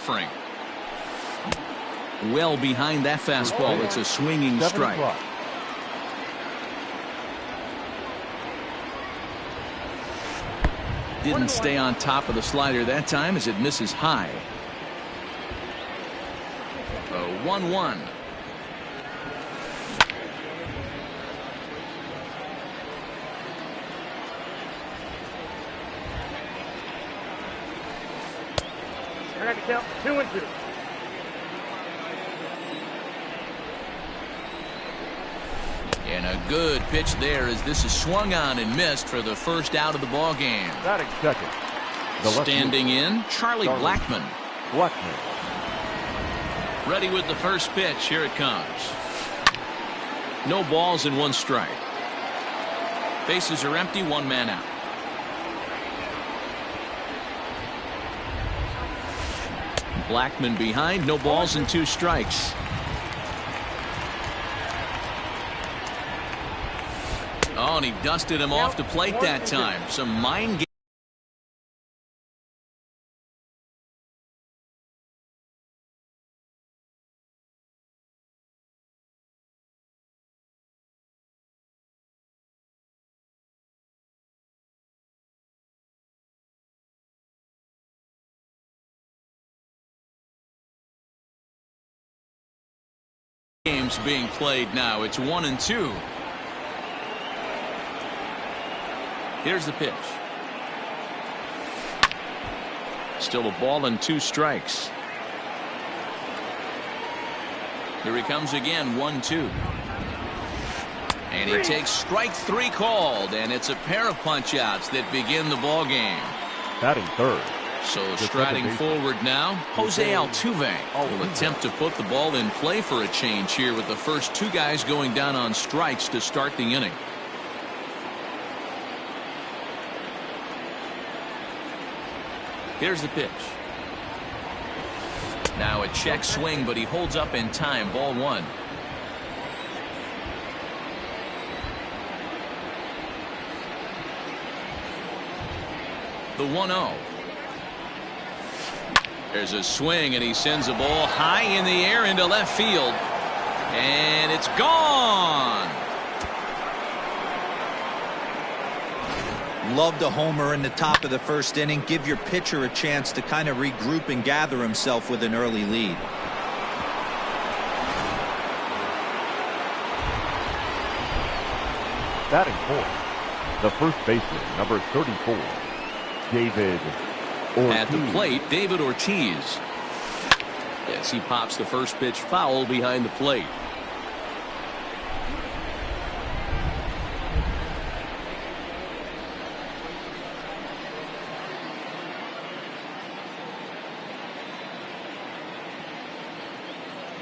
offering. Well behind that fastball. It's a swinging strike. Didn't stay on top of the slider that time as it misses high. 1-1. I got to count 2-2. And a good pitch there as this is swung on and missed for the first out of the ball game. Batting second. Standing in, Charlie Blackmon. Ready with the first pitch. Here it comes. No balls and 1 strike. Bases are empty, 1 man out. Blackmon behind, no balls and 2 strikes. Oh, and he dusted him off the plate that time. Some mind games being played now. It's 1-2. Here's the pitch. Still a ball and 2 strikes. Here he comes again, 1-2. And he takes strike 3 called, and it's a pair of punch-outs that begin the ball game. Batting third. So striding forward now, Jose Altuve will attempt to put the ball in play for a change here with the first 2 guys going down on strikes to start the inning. Here's the pitch. Now a check swing, but he holds up in time. Ball 1. The 1-0. There's a swing, and he sends a ball high in the air into left field. And it's gone. Loved a homer in the top of the first inning. Give your pitcher a chance to kind of regroup and gather himself with an early lead. Batting fourth, the first baseman, number 34, David Ortiz. At the plate, David Ortiz. Yes, he pops the first pitch foul behind the plate.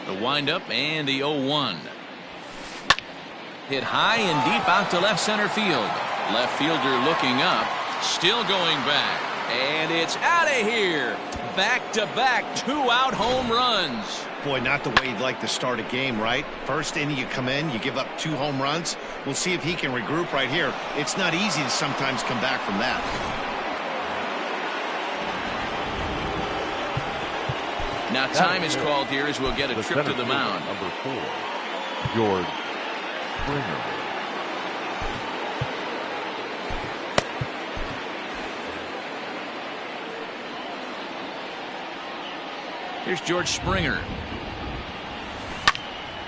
The windup and the 0-1. Hit high and deep out to left center field. Left fielder looking up, still going back, and it's out of here. Back-to-back 2-out home runs. Boy, not the way you'd like to start a game, right? First inning, you come in, you give up 2 home runs. We'll see if he can regroup right here. It's not easy to sometimes come back from that. Now time is called here as we'll get a trip to the mound. Number 4, George Springer. Here's George Springer.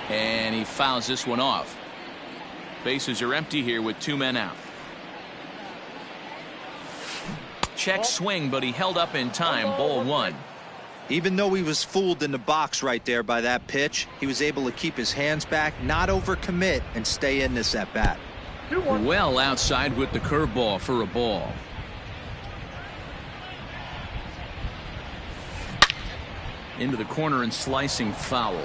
And he fouls this one off. Bases are empty here with 2 men out. Check swing, but he held up in time. Ball 1. Even though he was fooled in the box right there by that pitch, he was able to keep his hands back, not overcommit, and stay in this at bat. Well outside with the curveball for a ball. Into the corner and slicing foul.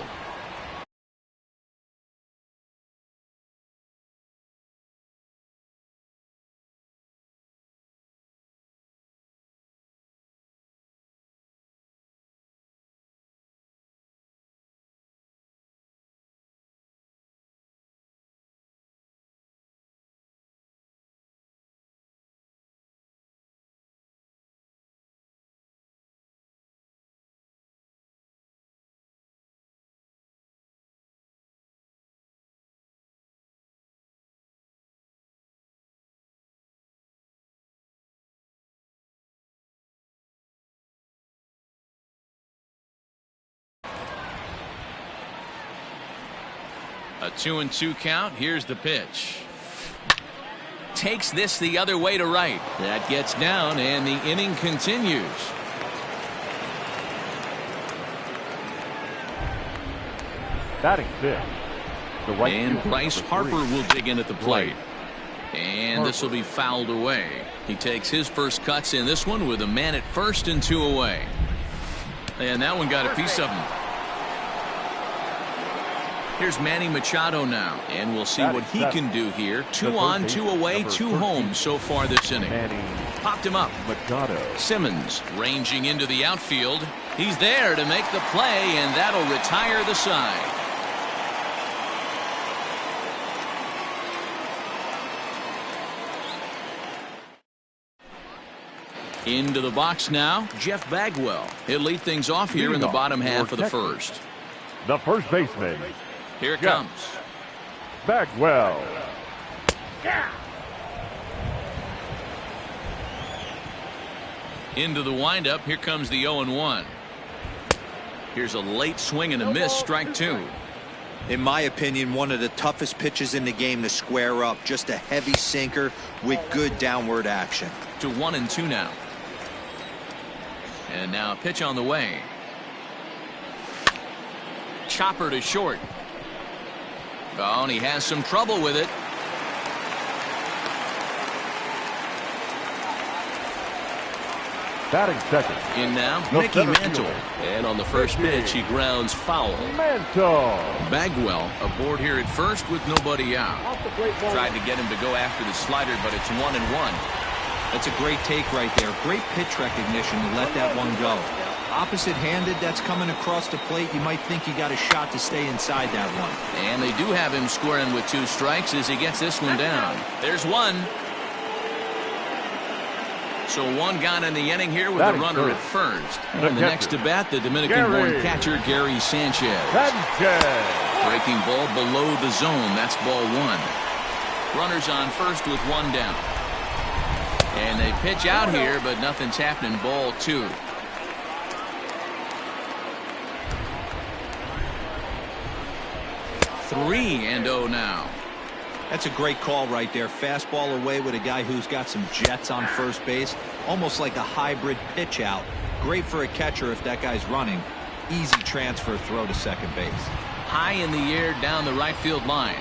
A 2-2 count. Here's the pitch. Takes this the other way to right. That gets down, and the inning continues. Batting fifth. The right And fielder, Bryce number Harper 3. will dig in at the plate. And this will be fouled away. He takes his first cuts in this one with a man at first and 2 away. And that one got a piece of him. Here's Manny Machado now, and we'll see what he can do here. 2 on, 2 away, 2 home so far this inning. Popped him up. Machado. Simmons ranging into the outfield. He's there to make the play, and that'll retire the side. Into the box now, Jeff Bagwell. He'll lead things off here in the bottom half of the first. The first baseman. Here it Jeff comes. Bagwell. Into the windup. Here comes the 0-1. Here's a late swing and a miss. Strike 2. In my opinion, one of the toughest pitches in the game to square up. Just a heavy sinker with good downward action. To 1-2 now. And now a pitch on the way. Chopper to short. Oh, and he has some trouble with it. Batting second. In now, The Mickey center Mantle. fielder. And on the first pitch, he grounds foul. Mantle. Bagwell aboard here at first with nobody out. Tried to get him to go after the slider, but it's 1-1. That's a great take right there. Great pitch recognition to let that one go. Opposite-handed, that's coming across the plate. You might think you got a shot to stay inside that one. And they do have him squaring with 2 strikes as he gets this one down. There's one. So 1 gone in the inning here with the runner at first. And the next to bat, the Dominican-born catcher, Gary Sanchez. Breaking ball below the zone. That's ball 1. Runners on first with 1 down. And they pitch out here, but nothing's happening. Ball 2. Three and 0 now. That's a great call right there. Fastball away with a guy who's got some jets on first base. Almost like a hybrid pitch out. Great for a catcher if that guy's running. Easy transfer throw to second base. High in the air down the right field line.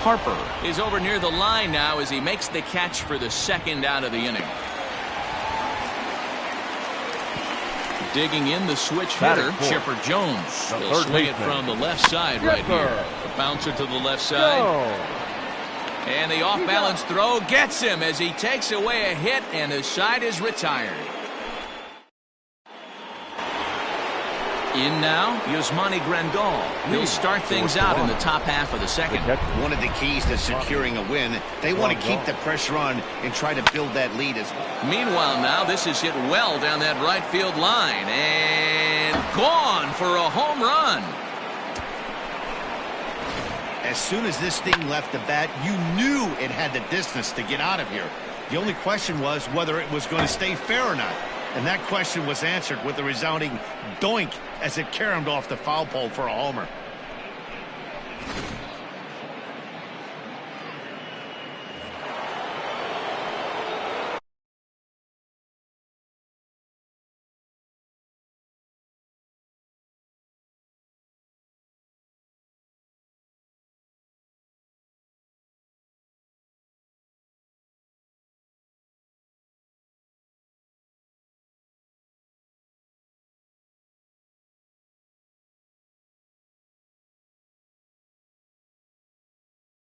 Harper is over near the line now as he makes the catch for the second out of the inning. Digging in the switch hitter, Chipper Jones. He'll swing it from the left side right here. The bouncer to the left side. And the off-balance throw gets him as he takes away a hit, and the side is retired. In now, Yasmani Grandal. He'll start things out in the top half of the second. One of the keys to securing a win, they want to keep the pressure on and try to build that lead as well. Meanwhile now, this is hit well down that right field line. And gone for a home run. As soon as this thing left the bat, you knew it had the distance to get out of here. The only question was whether it was going to stay fair or not. And that question was answered with a resounding doink as it caromed off the foul pole for a homer.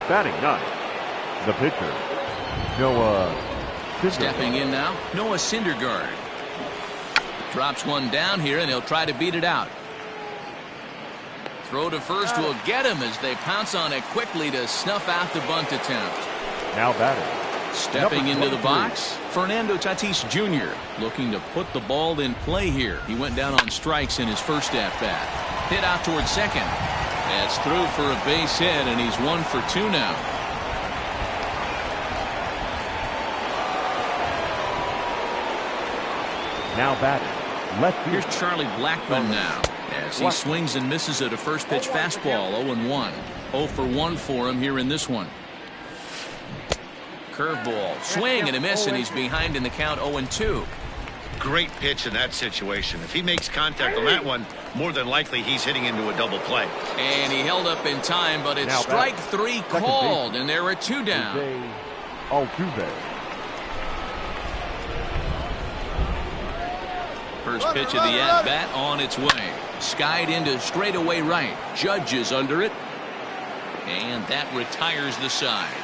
Batting ninth, the pitcher, Noah Syndergaard. Stepping in now, Noah Syndergaard. Drops one down here, and he'll try to beat it out. Throw to first will get him as they pounce on it quickly to snuff out the bunt attempt. Now batting. Stepping into the box, Fernando Tatis Jr. looking to put the ball in play here. He went down on strikes in his first at-bat. Hit out towards second. That's through for a base hit, and he's 1 for 2 now. Now batting. Left field. Here's Charlie Blackmon now. as he swings and misses at a first pitch fastball. 0-1. 0 for 1 for him here in this one. Curveball, swing and a miss, and he's behind in the count. 0-2. Great pitch in that situation. If he makes contact on that one, more than likely he's hitting into a double play. And he held up in time, but it's strike 3 called, and there are 2 down. Altuve. First pitch of the at-bat on its way. Skied into straightaway right. Judge is under it. And that retires the side.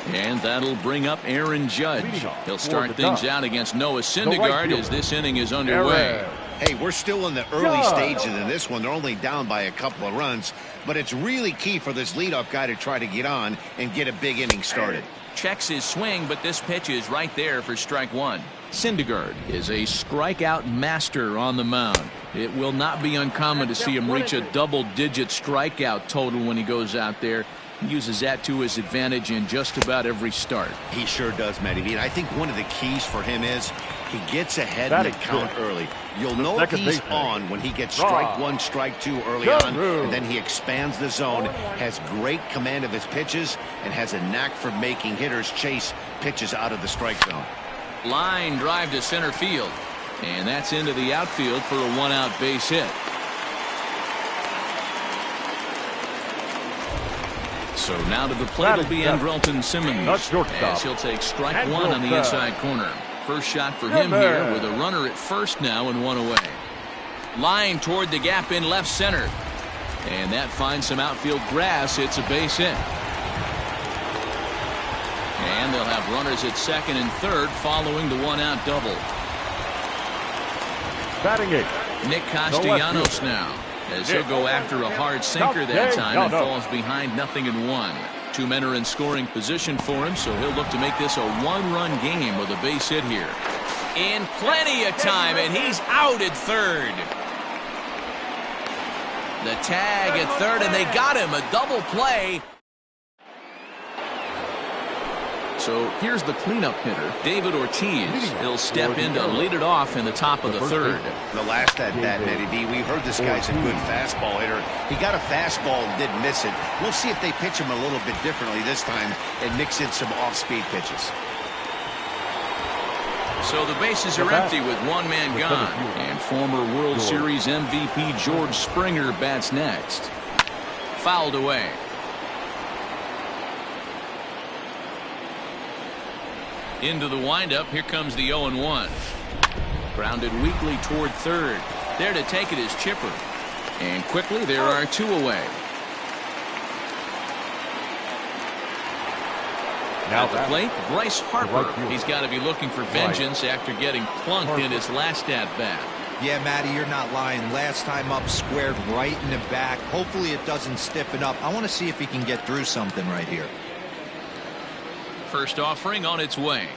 And that'll bring up Aaron Judge. He'll start things out against Noah Syndergaard as this inning is underway. Hey, we're still in the early stages of this one. They're only down by a couple of runs, but it's really key for this leadoff guy to try to get on and get a big inning started. Checks his swing, but this pitch is right there for strike 1. Syndergaard is a strikeout master on the mound. It will not be uncommon to see him reach a double-digit strikeout total when he goes out there. He uses that to his advantage in just about every start. He sure does, Matty V. And I think one of the keys for him is he gets ahead in the count early. You'll know if he's on when he gets strike 1, strike 2 early on, and then he expands the zone, has great command of his pitches, and has a knack for making hitters chase pitches out of the strike zone. Line drive to center field, and that's into the outfield for a 1-out base hit. So now to the plate will be Andrelton Simmons, as he'll take strike 1 on the inside corner. First shot for him here with a runner at first now and 1 away. Line toward the gap in left center, and that finds some outfield grass. It's a base hit. And they'll have runners at second and third following the 1-out double. Batting 8. Nick Castellanos now, as he'll go after a hard sinker that time and falls behind 0-1. 2 men are in scoring position for him, so he'll look to make this a 1-run game with a base hit here. In plenty of time, and he's out at third. The tag at third, and they got him. A double play. So here's the cleanup hitter, David Ortiz. He'll step in to lead it off in the top of the third. The last at-bat, Matty V, we heard this guy's a good fastball hitter. He got a fastball and didn't miss it. We'll see if they pitch him a little bit differently this time and mix in some off-speed pitches. So the bases are empty with 1 man gone. And former World Series MVP George Springer bats next. Fouled away. Into the windup, here comes the 0-1. Grounded weakly toward third. There to take it is Chipper. And quickly there are 2 away. Now at the plate, Bryce Harper. He's got to be looking for vengeance after getting plunked in his last at-bat. Yeah, Matty, you're not lying. Last time up, squared right in the back. Hopefully it doesn't stiffen up. I want to see if he can get through something right here. First offering on its way.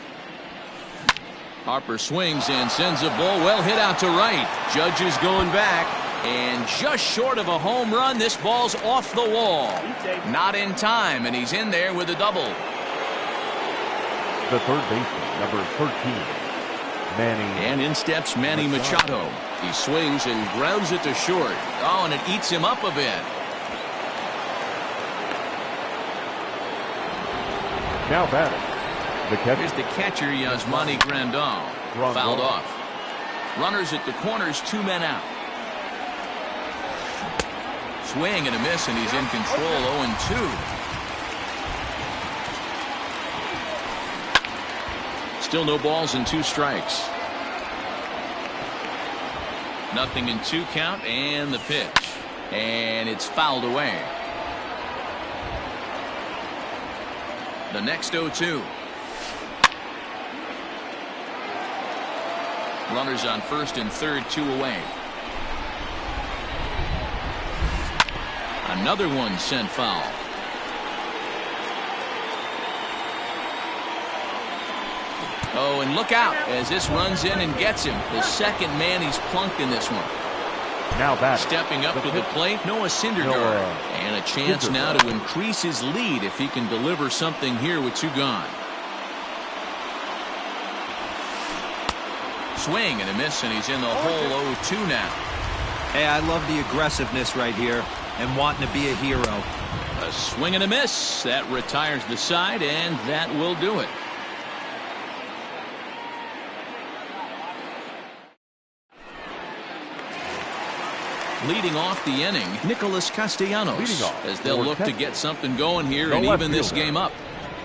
Harper swings and sends a ball well hit out to right. Judge is going back, and just short of a home run, this ball's off the wall. Not in time, and he's in there with a double. The third baseman, number 13, Manny. And in steps Manny Machado. He swings and grounds it to short. Oh, and it eats him up a bit. Now batting, the catcher. Here's the catcher, Yasmani Grandal. Fouled off. Runners at the corners, 2 men out. Swing and a miss, and he's in control. 0-2. Still no balls and 2 strikes. 0-2 count, and the pitch. And it's fouled away. The next 0-2. Runners on first and third, 2 away. Another one sent foul. Oh, and look out as this runs in and gets him. The second man he's plunked in this one. Now batting. Stepping up to the plate, Noah Syndergaard. And a chance now to increase his lead if he can deliver something here with 2 gone. Swing and a miss, and he's in the hole 0-2 now. Hey, I love the aggressiveness right here and wanting to be a hero. A swing and a miss. That retires the side, and that will do it. Leading off the inning, Nicholas Castellanos, as they'll look to get something going here and even this game up.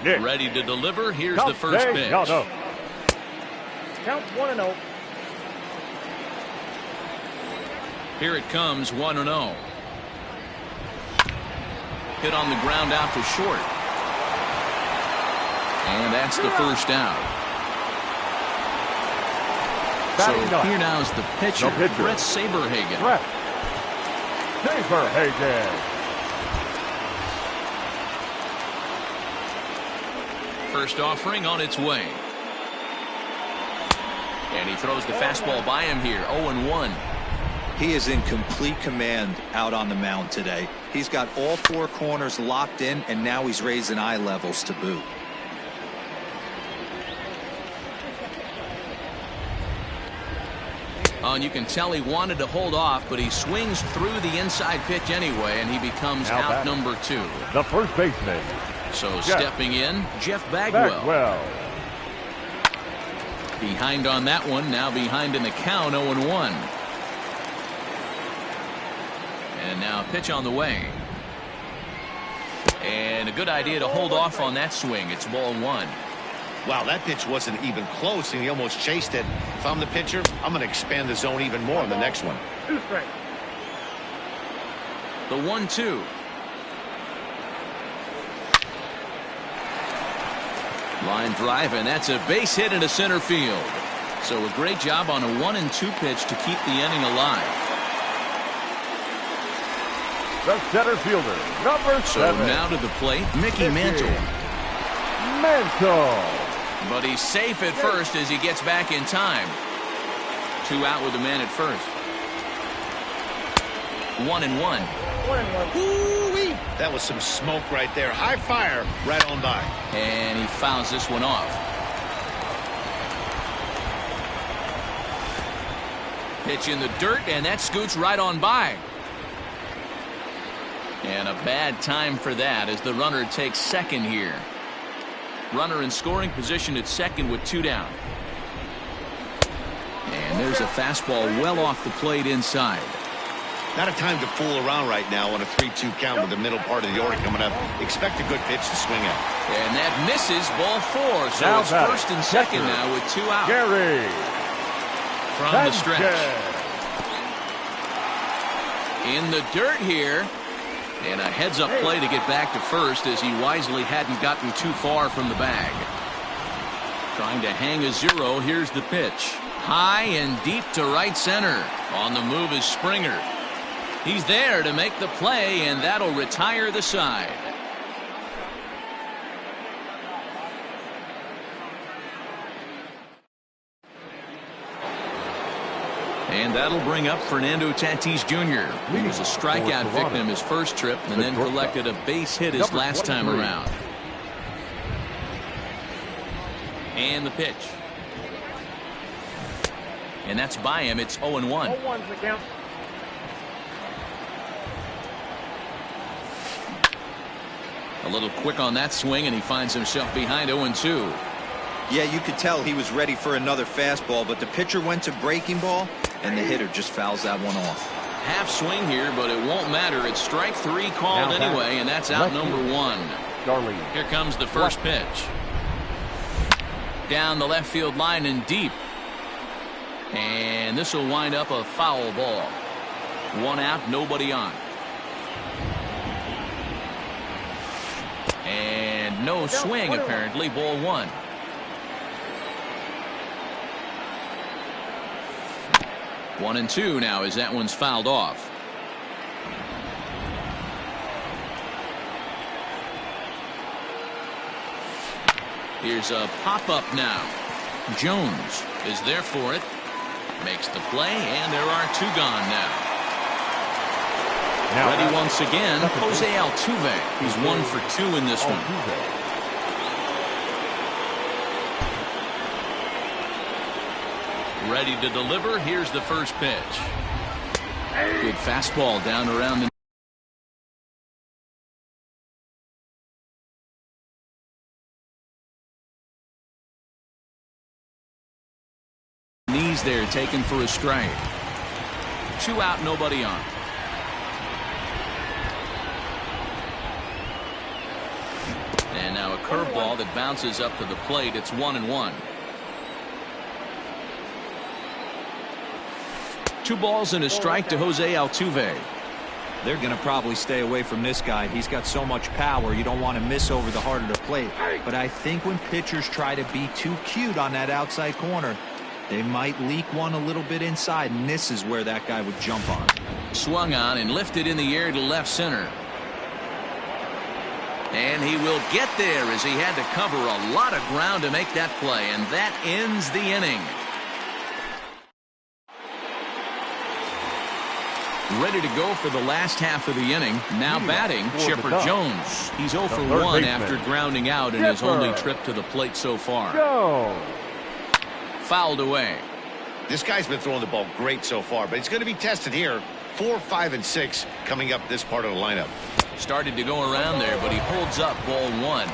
Ready to deliver. Here's the first pitch. Count 1-0. Here it comes, 1-0. Hit on the ground out to short. And that's the first out. So here now's the pitcher, Brett Saberhagen. First offering on its way. And he throws the fastball by him here, 0-1. He is in complete command out on the mound today. He's got all four corners locked in, and now he's raising eye levels to boot. Oh, and you can tell he wanted to hold off, but he swings through the inside pitch anyway, and he becomes out number 2. The first baseman. So stepping in, Jeff Bagwell. Behind on that one, now behind in the count, 0-1. And now a pitch on the way. And a good idea to hold off on that swing. It's ball 1. Wow, that pitch wasn't even close, and he almost chased it. If I'm the pitcher, I'm going to expand the zone even more in the next one. 2 strikes. The 1-2. Line drive, and that's a base hit into center field. So a great job on a 1-2 pitch to keep the inning alive. The center fielder, number 7. So now to the plate, Mickey Mantle. But he's safe at first as he gets back in time. 2 out with the man at first. 1-1. Ooh-wee. That was some smoke right there. High fire right on by. And he fouls this one off. Pitch in the dirt, and that scoots right on by. And a bad time for that as the runner takes second here. Runner in scoring position at second with 2 down. And there's a fastball well off the plate inside. Not a time to fool around right now on a 3-2 count with the middle part of the order coming up. Expect a good pitch to swing at. And that misses, ball 4. So it's first and second now with 2 out. Gary from the stretch. In the dirt here. And a heads-up play to get back to first as he wisely hadn't gotten too far from the bag. Trying to hang a 0. Here's the pitch. High and deep to right center. On the move is Springer. He's there to make the play, and that'll retire the side. And that'll bring up Fernando Tatis Jr. He was a strikeout victim his first trip and then collected a base hit his last time around. And the pitch. And that's by him. It's 0-1. 0-1's the count. A little quick on that swing, and he finds himself behind 0-2. Yeah, you could tell he was ready for another fastball, but the pitcher went to breaking ball, and the hitter just fouls that one off. Half swing here, but it won't matter. It's strike 3 called anyway, and that's out number 1. Here comes the first pitch. Down the left field line and deep. And this will wind up a foul ball. 1 out, nobody on. And no swing, apparently. Ball 1. One and 2 now as that one's fouled off. Here's a pop-up now. Jones is there for it. Makes the play, and there are 2 gone now. Ready once again, Jose Altuve. He's 1 for 2 in this one. Ready to deliver. Here's the first pitch. Good fastball down around the knees there, taken for a strike. 2 out, nobody on. And now a curveball that bounces up to the plate. It's 1-1. 2 balls and a strike to Jose Altuve. They're going to probably stay away from this guy. He's got so much power. You don't want to miss over the heart of the plate. But I think when pitchers try to be too cute on that outside corner, they might leak one a little bit inside, and this is where that guy would jump on. Swung on and lifted in the air to left center. And he will get there as he had to cover a lot of ground to make that play, and that ends the inning. Ready to go for the last half of the inning. Now batting, Chipper Jones. He's 0 for 1 after grounding out in his only trip to the plate so far. Fouled away. This guy's been throwing the ball great so far, but he's going to be tested here. 4, 5, and 6 coming up this part of the lineup. Started to go around there, but he holds up ball 1.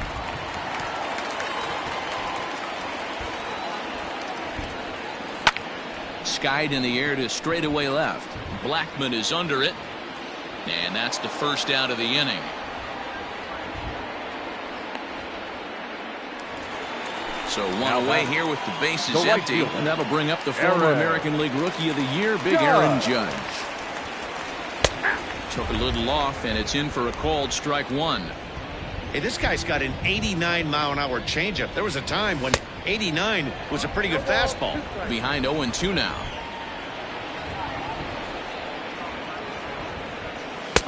Skied in the air to straightaway left. Blackman is under it, and that's the first out of the inning. So one away here with the bases empty, and that'll bring up the former American League Rookie of the Year, Big Aaron Judge. Took a little off, and it's in for a called strike 1. Hey, this guy's got an 89-mile-an-hour changeup. There was a time when 89 was a pretty good fastball. Behind 0-2 now.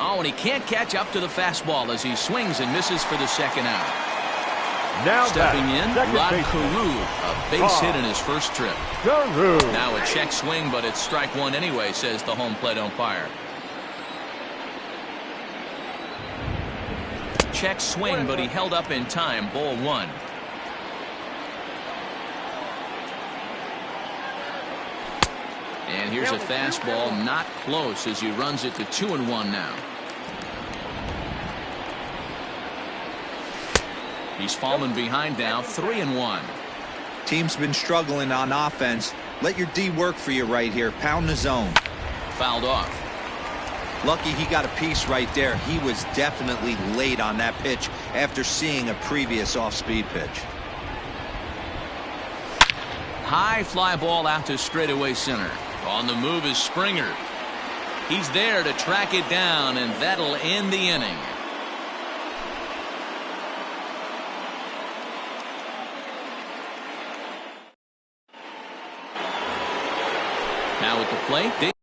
Oh, and he can't catch up to the fastball as he swings and misses for the second out. Now stepping in, Rod Carew, a base hit in his first trip. Now a check swing, but it's strike 1 anyway, says the home plate umpire. Check swing, but he held up in time. Ball 1. And here's a fastball, not close, as he runs it to 2-1 now. He's fallen behind now, 3-1. Team's been struggling on offense. Let your D work for you right here. Pound the zone. Fouled off. Lucky he got a piece right there. He was definitely late on that pitch after seeing a previous off-speed pitch. High fly ball out to straightaway center. On the move is Springer. He's there to track it down, and that'll end the inning. Now at the plate,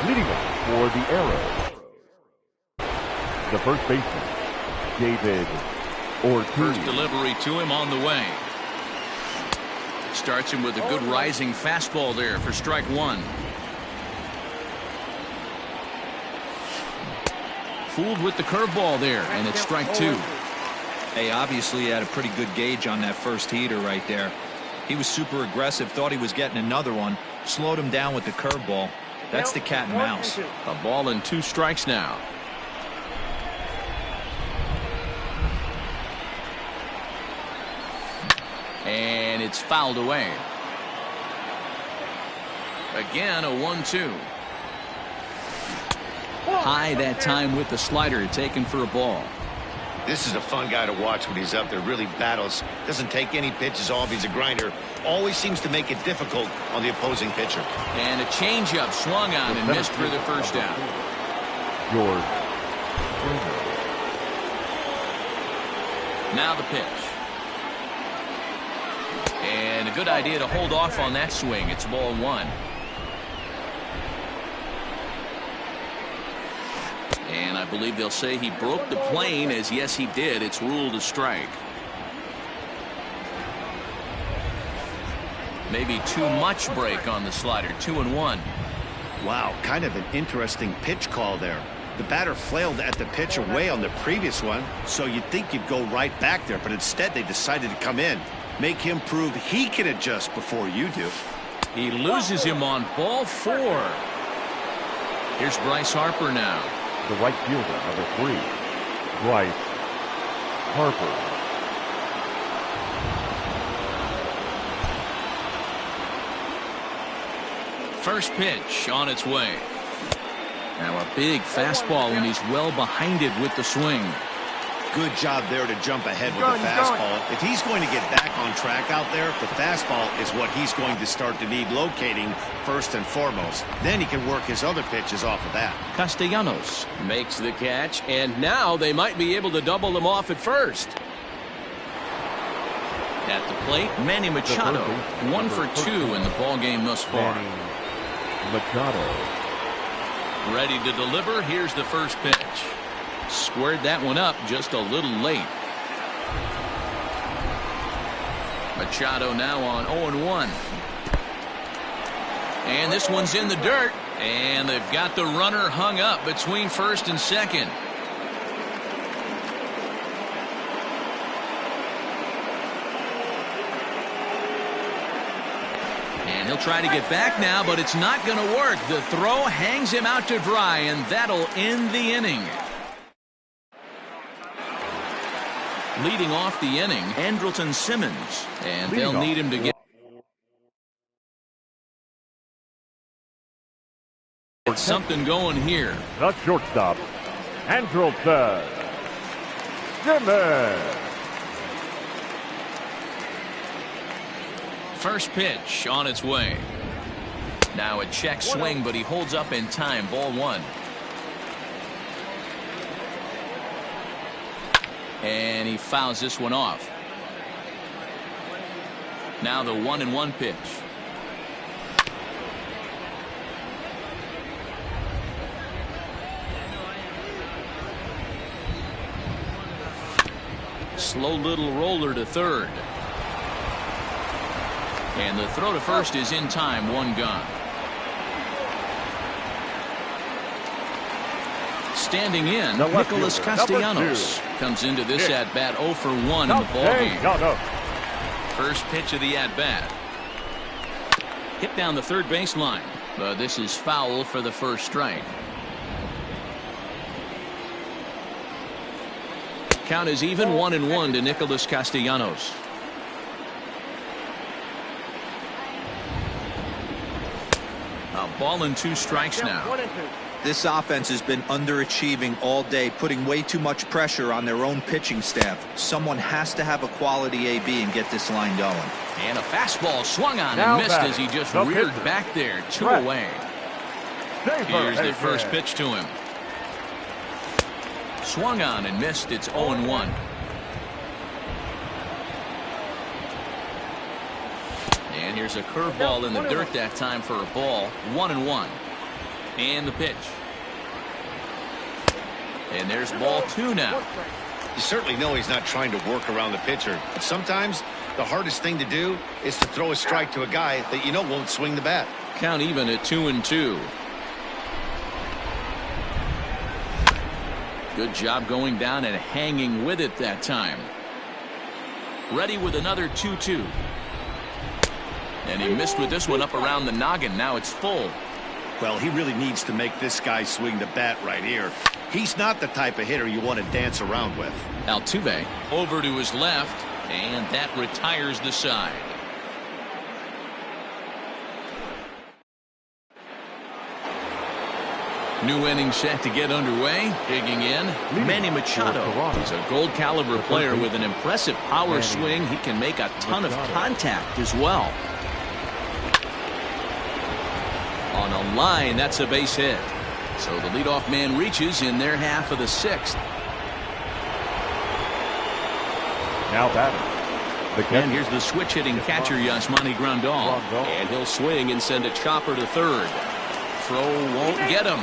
leading off for the Arrows, the first baseman, David Ortiz. First delivery to him on the way. Starts him with a good rising fastball there for strike 1. Fooled with the curveball there, and it's strike 2. Hey, obviously he had a pretty good gauge on that first heater right there. He was super aggressive, thought he was getting another one, slowed him down with the curveball. That's the cat and mouse. A ball and 2 strikes now. And it's fouled away. Again, a 1-2. High that time with the slider, taken for a ball. This is a fun guy to watch when he's up there. Really battles. Doesn't take any pitches off. He's a grinder. Always seems to make it difficult on the opposing pitcher. And a changeup swung on and missed for the first out. George. Now the pitch. And a good idea to hold off on that swing. It's ball 1. And I believe they'll say he broke the plane, as yes he did. It's ruled a strike. Maybe too much break on the slider. 2-1. Wow, kind of an interesting pitch call there. The batter flailed at the pitch away on the previous one, so you'd think you'd go right back there, but instead they decided to come in. Make him prove he can adjust before you do. He loses him on ball 4. Here's Bryce Harper now. The right fielder, number 3, Bryce Harper. First pitch on its way. Now a big fastball, and he's well behind it with the swing. Good job there to jump ahead with the fastball. If he's going to get back on track out there, the fastball is what he's going to start to need locating first and foremost. Then he can work his other pitches off of that. Castellanos makes the catch, and now they might be able to double them off at first. At the plate, Manny Machado, 1 for 2 in the ball game thus far. Machado. Ready to deliver. Here's the first pitch. Squared that one up just a little late. Machado now on 0-1. And this one's in the dirt. And they've got the runner hung up between first and second. And he'll try to get back now, but it's not going to work. The throw hangs him out to dry, and that'll end the inning. Leading off the inning, Andrelton Simmons, and they'll need him to get something going here. The shortstop, Andrelton Simmons. First pitch on its way. Now a check swing, but he holds up in time. Ball 1. And he fouls this one off. Now the 1-1 pitch. Slow little roller to third. And the throw to first is in time. 1 gone. Standing in, Nicholas Castellanos comes into this at-bat 0 for 1 in the ballgame. First pitch of the at-bat. Hit down the third baseline, but this is foul for the first strike. Count is even. 1-1 to Nicholas Castellanos. A ball and 2 strikes now. This offense has been underachieving all day, putting way too much pressure on their own pitching staff. Someone has to have a quality AB and get this line going. And a fastball swung on and missed as he just reared back there. 2 away. Here's the first pitch to him. Swung on and missed. It's 0-1. And here's a curveball in the dirt that time for a ball. 1-1. And the pitch. And there's ball 2 now. You certainly know he's not trying to work around the pitcher. But sometimes the hardest thing to do is to throw a strike to a guy that you know won't swing the bat. Count even at 2-2. Good job going down and hanging with it that time. Ready with another 2-2. And he missed with this one up around the noggin. Now it's full. Well, he really needs to make this guy swing the bat right here. He's not the type of hitter you want to dance around with. Altuve over to his left, and that retires the side. New inning set to get underway. Digging in, Manny Machado. He's a gold caliber player with an impressive power swing. He can make a ton of contact as well. On a line, that's a base hit. So the leadoff man reaches in their half of the sixth. Now batting. And here's the switch-hitting catcher, Yasmani Grandal. And he'll swing and send a chopper to third. Throw won't get him.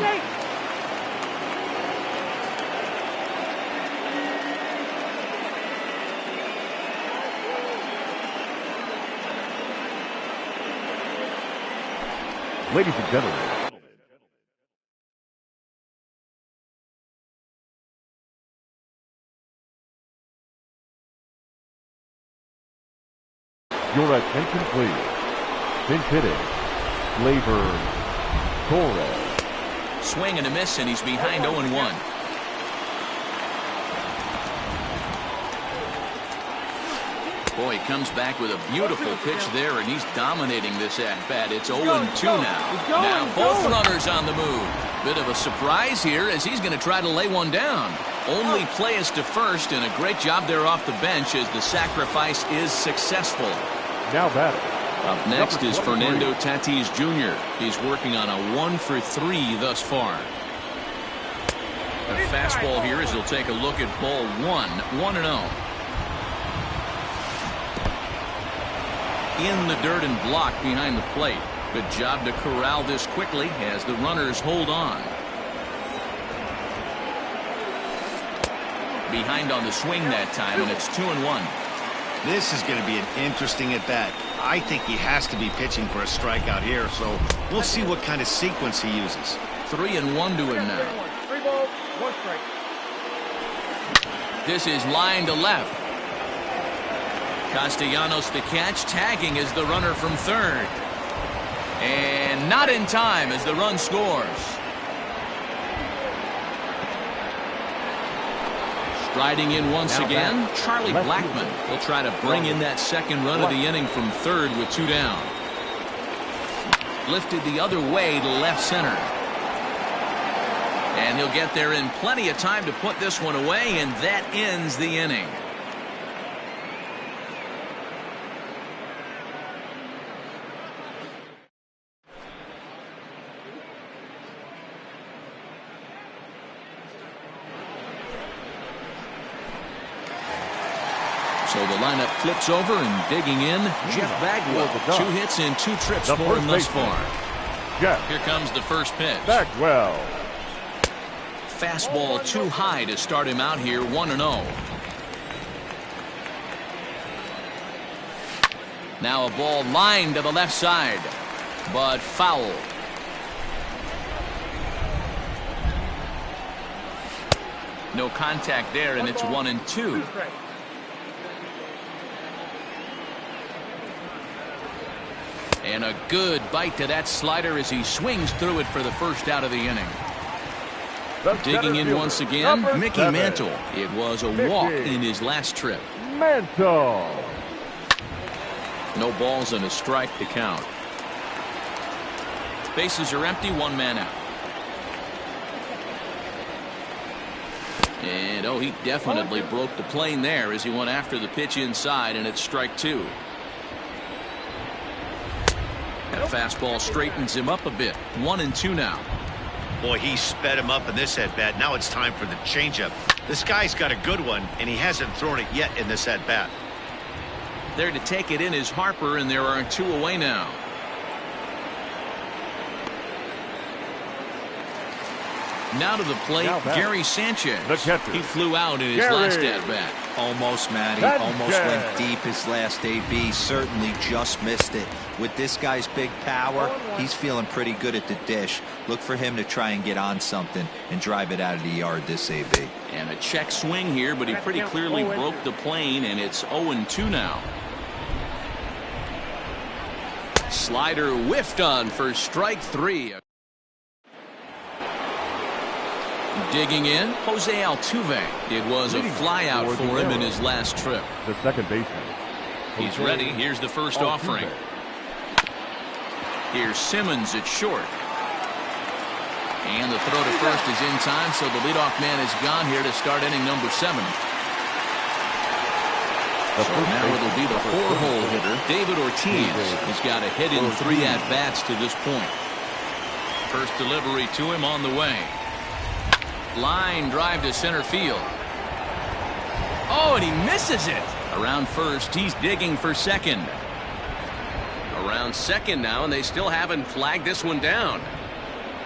Ladies and gentlemen, your attention please. Pinch hitting, Flavor Torres. Swing and a miss, and he's behind 0-1. Boy, he comes back with a beautiful pitch there, and he's dominating this at-bat. It's 0-2 now. Now both runners on the move. Bit of a surprise here as he's going to try to lay one down. Only play is to first, and a great job there off the bench as the sacrifice is successful. Now batting. Up next is Fernando Tatis Jr. He's working on a 1-for-3 thus far. A fastball here as he'll take a look at ball 1-0. In the dirt and blocked behind the plate. Good job to corral this quickly as the runners hold on. Behind on the swing that time, and it's 2-1. This is going to be an interesting at-bat. I think he has to be pitching for a strikeout here, so we'll see what kind of sequence he uses. 3-1 to him now. 3 balls, 1 strike. This is line to left. Castellanos the catch, tagging as the runner from third. And not in time as the run scores. Striding in once again, Charlie Blackmon. He'll try to bring in that second run of the inning from third with 2 down. Lifted the other way to left center. And he'll get there in plenty of time to put this one away, and that ends the inning. So the lineup flips over, and digging in, Jeff Bagwell. 2 hits and 2 trips for him thus far. Here comes the first pitch. Bagwell. Fastball too high to start him out here, 1-0. Now a ball lined to the left side, but foul. No contact there, and it's 1-2. And a good bite to that slider as he swings through it for the first out of the inning. Digging in once again, Mickey Mantle. It was a walk in his last trip. Mantle. No balls and a strike to count. Bases are empty, 1 man out. And oh, he definitely broke the plane there as he went after the pitch inside, and it's strike 2. That fastball straightens him up a bit. 1-2 now. Boy, he sped him up in this at-bat. Now it's time for the changeup. This guy's got a good one, and he hasn't thrown it yet in this at-bat. There to take it in is Harper, and there are 2 away now. Now to the plate, Gary Sanchez. He flew out in his last at-bat. Almost, Matty. Almost went deep his last AB. Certainly just missed it. With this guy's big power, he's feeling pretty good at the dish. Look for him to try and get on something and drive it out of the yard this AB. And a check swing here, but he pretty clearly broke the plane, and it's 0-2 now. Slider whiffed on for strike 3. Digging in, Jose Altuve. It was a flyout for him in his last trip. The second baseman. He's ready. Here's the first offering. Here's Simmons at short. And the throw to first is in time, so the leadoff man is gone here to start inning number 7. So now it'll be the 4-hole hitter, David Ortiz. He's got a hit in 3 at-bats to this point. First delivery to him on the way. Line drive to center field. Oh, and he misses it. Around first, he's digging for second. Around second now, and they still haven't flagged this one down.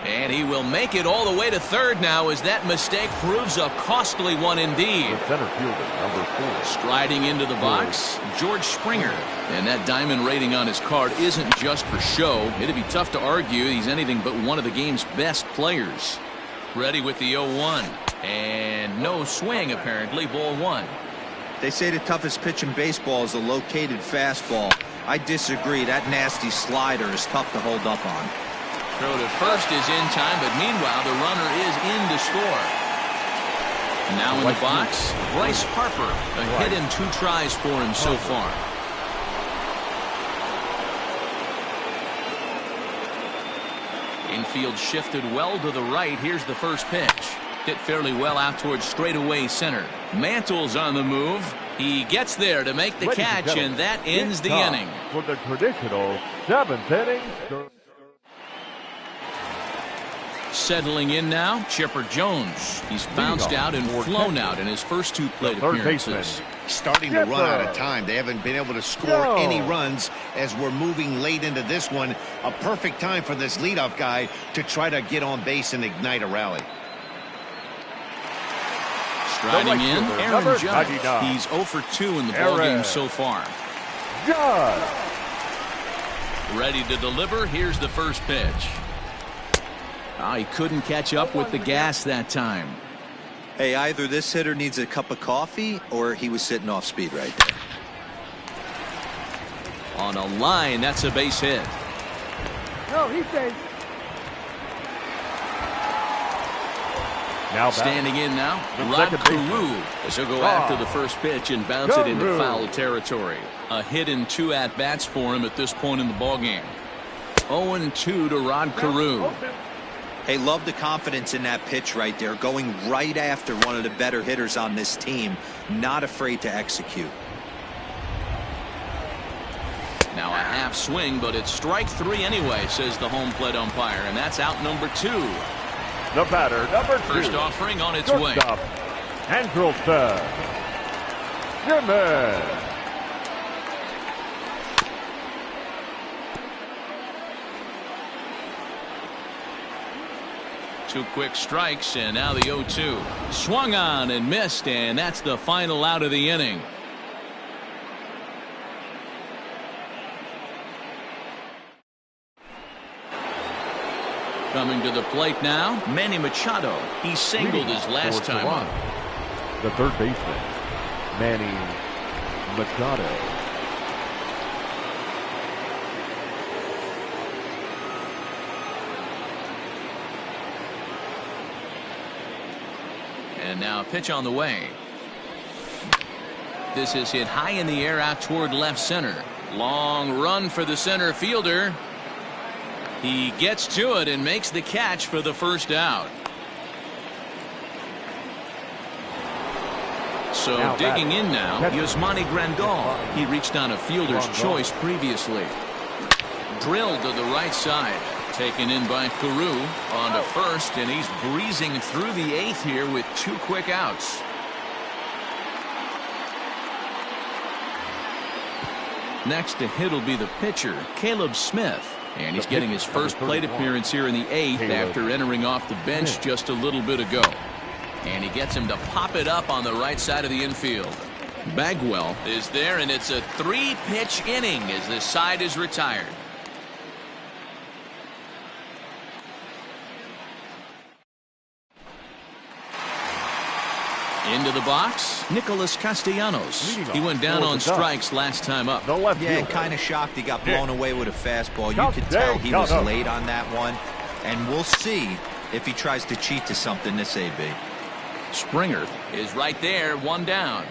And he will make it all the way to third now as that mistake proves a costly one indeed. The center fielder, number 4. Striding into the box, George Springer. And that diamond rating on his card isn't just for show. It'd be tough to argue he's anything but one of the game's best players. Ready with the 0-1. And no swing, apparently. Ball 1. They say the toughest pitch in baseball is a located fastball. I disagree. That nasty slider is tough to hold up on. Throw to first is in time, but meanwhile the runner is in to score. Now in the box, Bryce Harper. A hit and 2 tries for him so far. Infield shifted well to the right. Here's the first pitch. Hit fairly well out towards straightaway center. Mantle's on the move. He gets there to make the catch, and that ends the inning. For the traditional 7th inning. Settling in now, Chipper Jones. He's bounced out and flown out in his first 2 plate appearances. Starting to run out of time. They haven't been able to score any runs as we're moving late into this one. A perfect time for this leadoff guy to try to get on base and ignite a rally. Striding in, Aaron Judge. He's 0 for 2 in the ballgame so far. Judge. Ready to deliver. Here's the first pitch. Oh, he couldn't catch up with the gas that time. Hey, either this hitter needs a cup of coffee or he was sitting off speed right there. On a line, that's a base hit. No, he says. Now standing in now, Rod Carew, as he'll go after the first pitch and bounce it into foul territory. A hit and 2 at-bats for him at this point in the ballgame. 0-2 to Rod Carew. Hey, love the confidence in that pitch right there, going right after one of the better hitters on this team, not afraid to execute. Now a half swing, but it's strike 3 anyway, says the home plate umpire, and that's out number 2. The batter, number 2. First offering on its way. Andrelton. Jimenez. 2 quick strikes, and now the 0-2. Swung on and missed, and that's the final out of the inning. Coming to the plate now, Manny Machado. He singled his last time up. The third baseman, Manny Machado. And now a pitch on the way. This is hit high in the air out toward left center. Long run for the center fielder. He gets to it and makes the catch for the first out. So now digging in now, Yasmani Grandal. He reached on a fielder's choice previously. Drilled to the right side. Taken in by Carew on to first, and he's breezing through the 8th here with 2 quick outs. Next to hit will be the pitcher, Caleb Smith. And he's getting his first plate appearance here in the 8th after entering off the bench just a little bit ago. And he gets him to pop it up on the right side of the infield. Bagwell is there, and it's a 3-pitch inning as this side is retired. Into the box, Nicholas Castellanos. He went down on strikes last time up. Yeah, kind of shocked he got blown away with a fastball. You could tell he was late on that one. And we'll see if he tries to cheat to something this AB. Springer is right there, 1 down.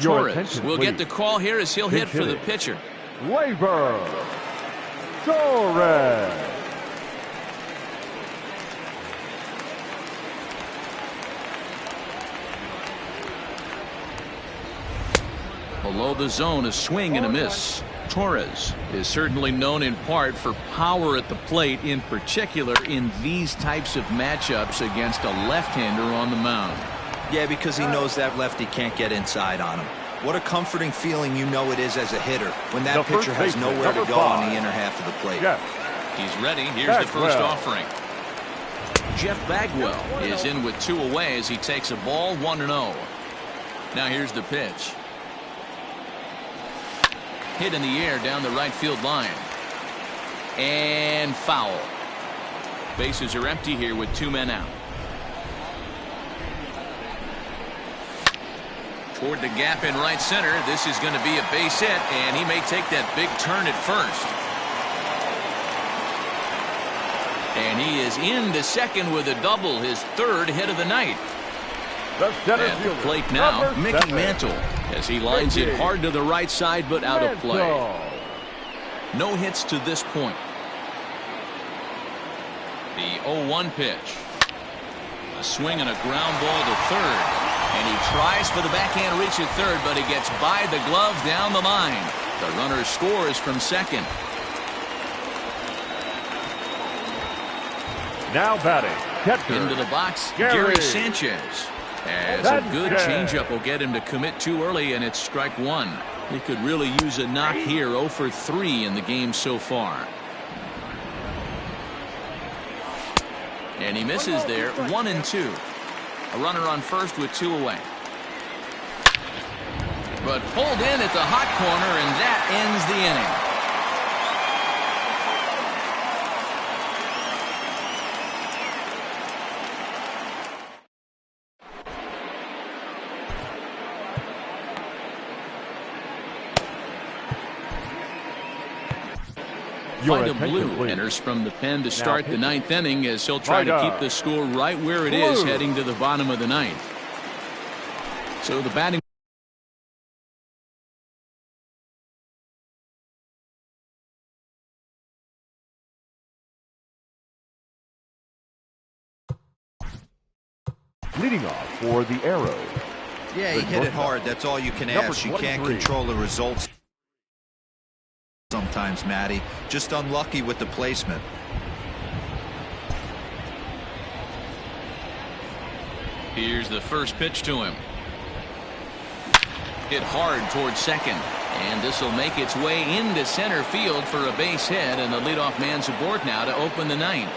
Your Torres attention, will get please. the call here as he'll hit for the Hitting. pitcher. Labor Torres. Below the zone, a swing and a miss. Torres is certainly known in part for power at the plate, in particular in these types of matchups against a left-hander on the mound. Yeah, because he knows that lefty can't get inside on him. What a comforting feeling you know it is as a hitter when that pitcher has nowhere to go on the inner half of the plate. Yes. He's ready. Here's the first Bagwell. offering. Jeff Bagwell is in with 2 away as he takes a ball 1-0. Now here's the pitch. Hit in the air down the right field line. And foul. Bases are empty here with 2 men out. Toward the gap in right center. This is going to be a base hit, and he may take that big turn at first. And he is into second with a double, his 3rd hit of the night. The center At the fielder, plate now, number Mickey 7. Mantle, as he lines it hard to the right side, but out of play. Mantle. No hits to this point. The 0-1 pitch. A swing and a ground ball to third. And he tries for the backhand reach at third, but he gets by the glove down the line. The runner scores from second. Now batting, catcher. Into the box, Gary Gary Sanchez. As a good changeup will get him to commit too early, and it's strike 1. He could really use a knock here. 0 for 3 in the game so far. And he misses there. 1-2. A runner on first with 2 away. But pulled in at the hot corner, and that ends the inning. Your Vida attention, Blue please. enters from the pen to start the pitching. 9th inning as he'll try to keep the score right where it is Blue. heading to the bottom of the 9th. So the batting Leading off for the Arrows. Yeah, he hit it hard. That's all you can Number ask. You can't 23. control the results sometimes, Matty. Just unlucky with the placement. Here's the first pitch to him. Hit hard towards second. And this will make its way into center field for a base hit, and the leadoff man's aboard now to open the 9th.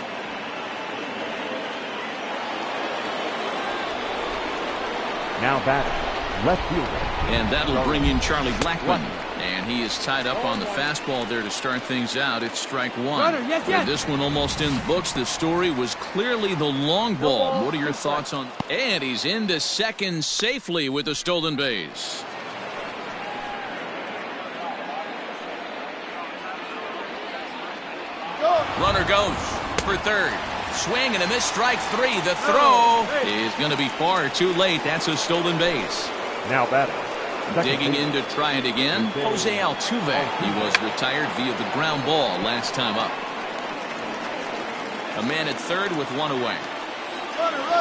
Now batting, left fielder. And that'll bring in Charlie Blackmon. And he is tied up on the fastball there to start things out. It's strike 1. Runner, yes, yes. With this one almost in the books, the story was clearly the long ball. What are your thoughts on? And he's into second safely with a stolen base. Runner goes for third. Swing and a miss, strike 3. The throw is going to be far too late. That's a stolen base. Now batting. Digging in to try it again, Jose Altuve. He was retired via the ground ball last time up. A man at third with 1 away.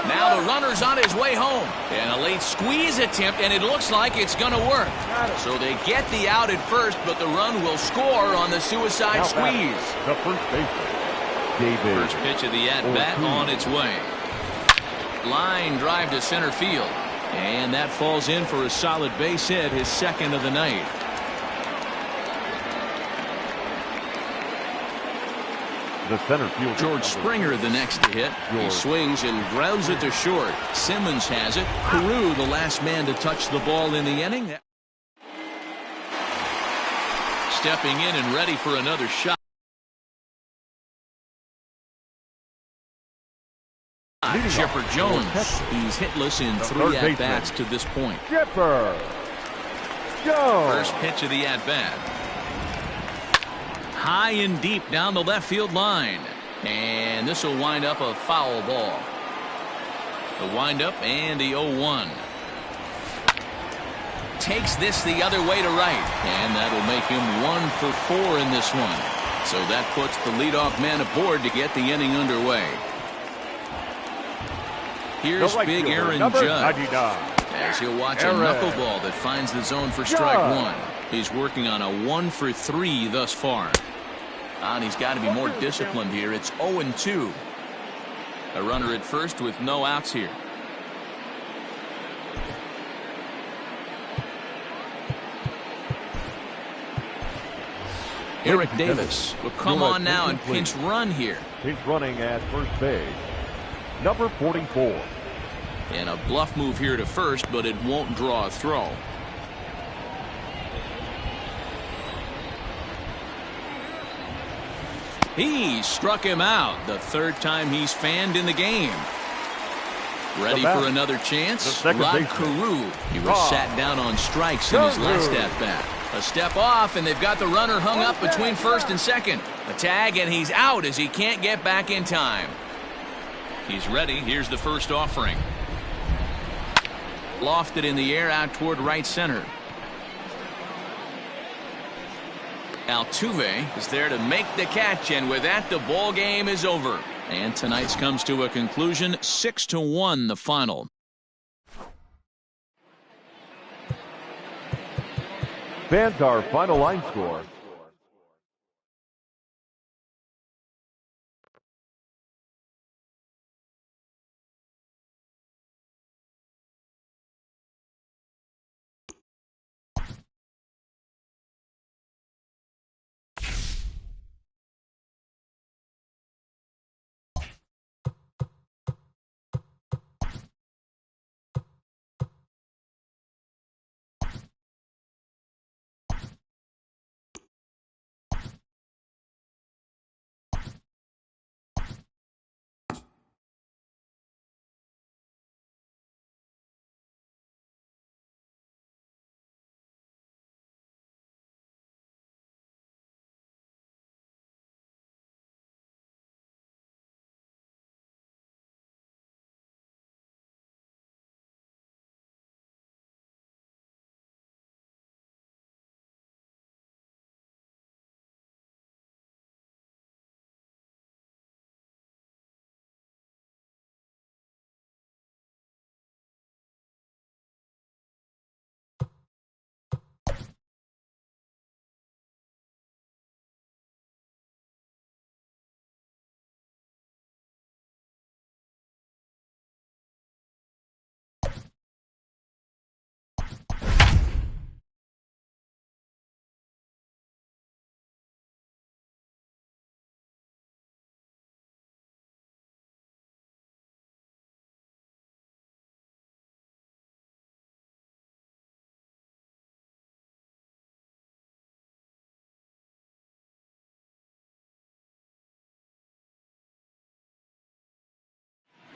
Now the runner's on his way home. And a late squeeze attempt, and it looks like it's going to work. So they get the out at first, but the run will score on the suicide Now squeeze. batting, the first baseman, David. First pitch of the at-bat on its way. Line drive to center field. And that falls in for a solid base hit, his 2nd of the night. The center fielder, George Springer the next to hit. He swings and grounds it to short. Simmons has it. Carew the last man to touch the ball in the inning. Stepping in and ready for another shot. Chipper Jones. He's hitless in 3 at-bats to this point. Chipper Jones. First pitch of the at-bat. High and deep down the left field line. And this will wind up a foul ball. The windup and the 0-1. takes this the other way to right. And that'll make him 1 for 4 in this one. So that puts the leadoff man aboard to get the inning underway. Here's big Aaron Judge as he'll watch a knuckleball that finds the zone for strike one. He's working on a 1 for 3 thus far. And he's got to be more disciplined here. It's 0-2. A runner at first with no outs here. Eric Davis will come on now and pinch run here. Pinch running at first base. Number 44. And a bluff move here to first, but it won't draw a throw. He struck him out the third time he's fanned in the game. Ready for another chance? Rod Carew. He was sat down on strikes in his last at-bat. A step off, and they've got the runner hung up between first and second. A tag, and he's out as he can't get back in time. He's ready. Here's the first offering. Lofted in the air out toward right center. Altuve is there to make the catch, and with that, the ball game is over. And tonight's comes to a conclusion, 6-1 the final. Fans, our final line score.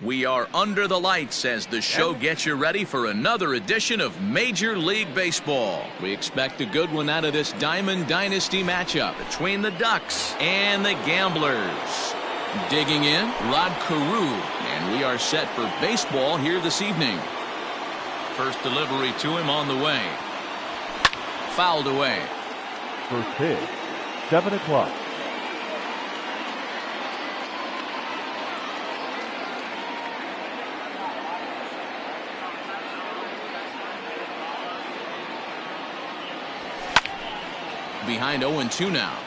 We are under the lights as the show gets you ready for another edition of Major League Baseball. We expect a good one out of this Diamond Dynasty matchup between the Ducks and the Gamblers. Digging in, Rod Carew, and we are set for baseball here this evening. First delivery to him on the way. Fouled away. First pitch, 7 o'clock. Behind 0-2 now.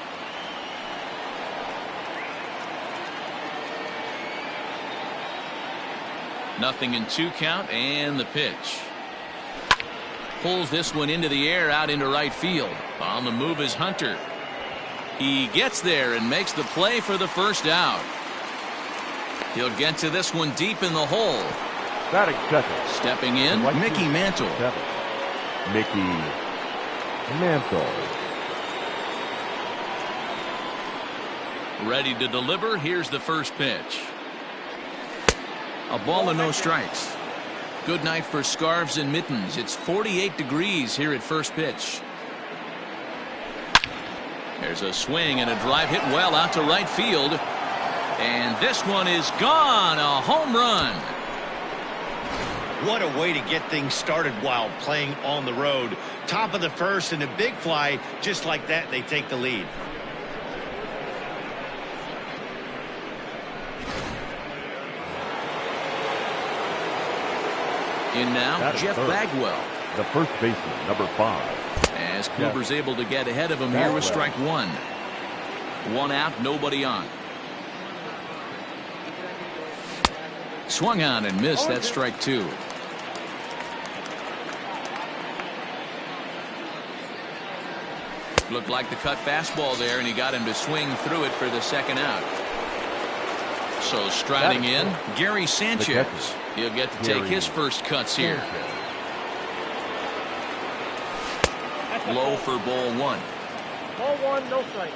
Nothing in 2 count, and the pitch. Pulls this one into the air out into right field. On the move is Hunter. He gets there and makes the play for the first out. He'll get to this one deep in the hole. Batting second. Stepping in, Mickey Mantle. Mickey Mantle. Ready to deliver. Here's the first pitch. A ball and no strikes. Good night for scarves and mittens. It's 48 degrees here at first pitch. There's a swing and a drive hit well out to right field. And this one is gone. A home run. What a way to get things started while playing on the road. Top of the first and a big fly. Just like that, they take the lead. In now, Jeff Bagwell. The first baseman, number 5. As Kluber's able to get ahead of him here with strike one. One out, nobody on. Swung on and missed. That's strike two. Looked like the cut fastball there, and he got him to swing through it for the second out. So striding in, Gary Sanchez. He'll get to take his first cuts here. Low for ball one. Ball one, no strike.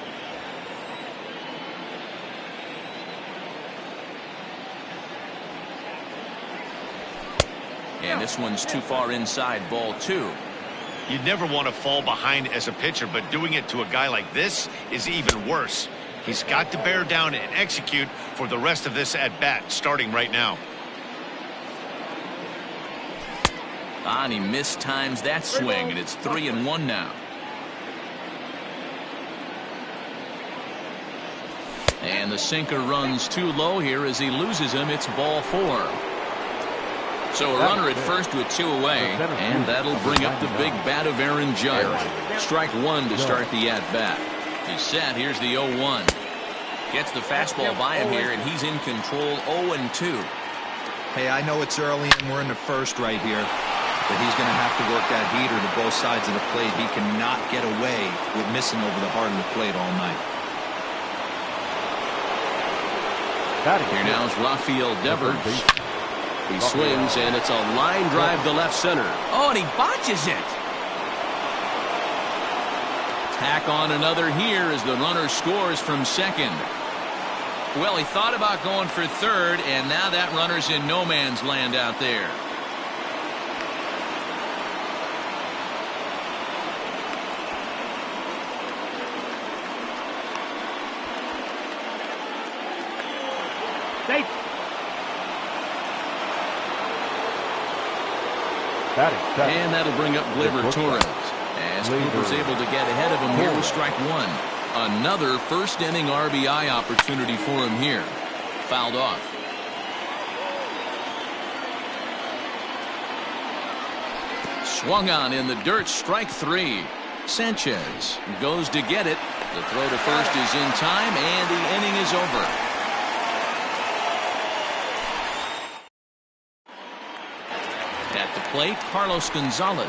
And this one's too far inside, ball two. You'd never want to fall behind as a pitcher, but doing it to a guy like this is even worse. He's got to bear down and execute for the rest of this at-bat, starting right now. And he mistimes that swing, and it's 3-1 now. And the sinker runs too low here as he loses him. It's ball four. So a runner at first with two away, and that'll bring up the big bat of Aaron Judge. Strike one to start the at-bat. He's set. Here's the 0-1. Gets the fastball by him here, and he's in control 0-2. Hey, I know it's early and we're in the first right here, but he's going to have to work that heater to both sides of the plate. He cannot get away with missing over the heart of the plate all night. Here now is Rafael Devers. He swings, and it's a line drive to left center. Oh, and he botches it. Tack on another here as the runner scores from second. Well, he thought about going for third, and now that runner's in no man's land out there. And that'll bring up Gleyber Torres as Cooper's able to get ahead of him here with strike one. Another first inning RBI opportunity for him here. Fouled off. Swung on in the dirt, strike three. Sanchez goes to get it. The throw to first is in time, and the inning is over. At the plate, Carlos Gonzalez.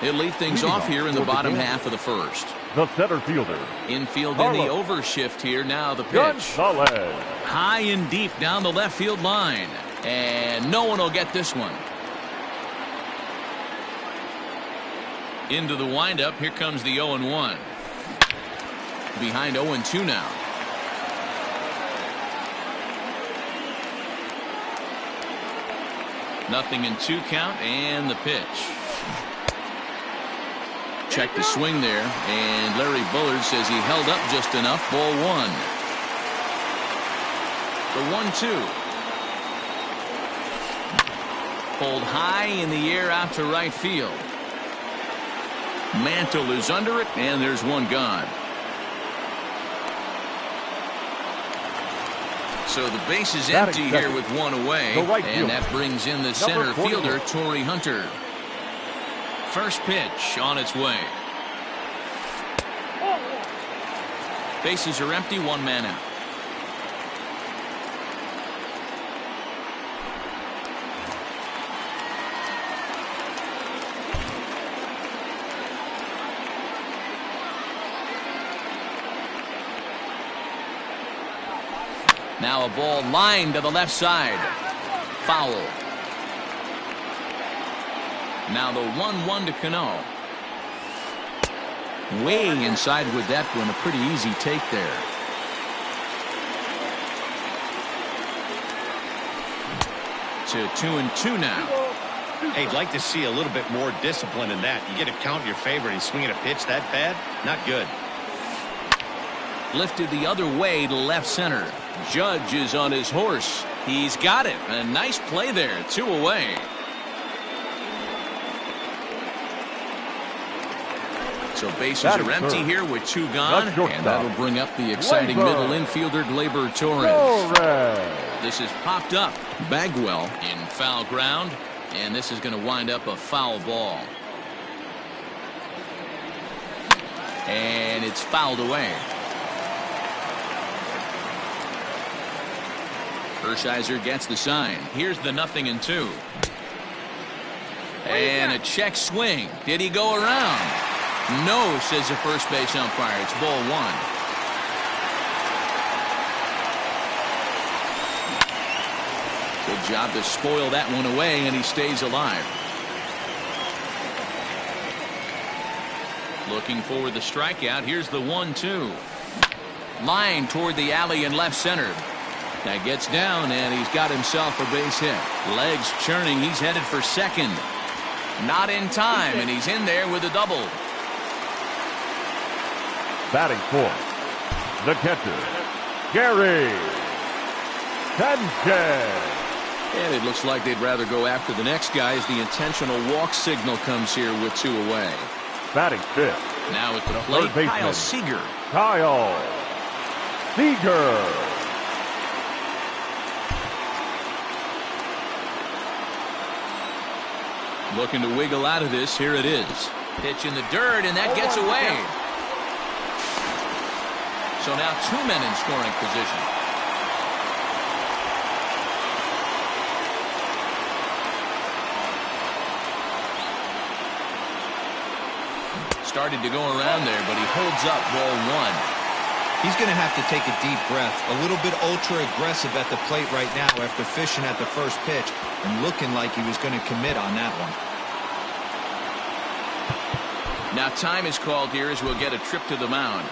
He'll lead things off here in the bottom half of the first. The center fielder. Infield in the overshift here. Now the pitch. Gonzalez. High and deep down the left field line. And no one will get this one. Into the windup. Here comes the 0-1. Behind 0-2 now. Nothing in two count, and the pitch. Check the swing there, and Larry Bullard says he held up just enough. Ball one. The 1-2. Pulled high in the air out to right field. Mantle is under it, and there's one gone. So the base is empty here with one away, and that brings in the center fielder, Torrey Hunter. First pitch on its way. Bases are empty, one man out. Now a ball lined to the left side. Foul. Now the 1-1 to Cano. Way inside with that one. A pretty easy take there. To 2-2 now. Hey, I'd like to see a little bit more discipline in that. You get a count in your favor and he's swinging a pitch that bad? Not good. Lifted the other way to left center. Judge is on his horse. He's got it. A nice play there. Two away. So bases are empty here with 2 gone, and that'll bring up the exciting middle infielder Gleyber Torres. This is popped up. Bagwell in foul ground, and this is going to wind up a foul ball. And it's fouled away. Hershiser gets the sign. Here's the 0-2. And a check swing. Did he go around? No, says the first base umpire. It's ball 1. Good job to spoil that one away, and he stays alive. Looking for the strikeout. Here's the 1-2. Line toward the alley in left center. That gets down, and he's got himself a base hit. Legs churning. He's headed for second. Not in time, and he's in there with a double. Batting fourth, the catcher, Gary Sanchez. And it looks like they'd rather go after the next guy as the intentional walk signal comes here with 2 away. Batting fifth. Now at the plate, Kyle Seager. Kyle Seager. Looking to wiggle out of this. Here it is. Pitch in the dirt, and that gets away. So now 2 men in scoring position. Started to go around there, but he holds up ball 1. He's going to have to take a deep breath. A little bit ultra aggressive at the plate right now after fishing at the first pitch and looking like he was going to commit on that one. Now time is called here as we'll get a trip to the mound.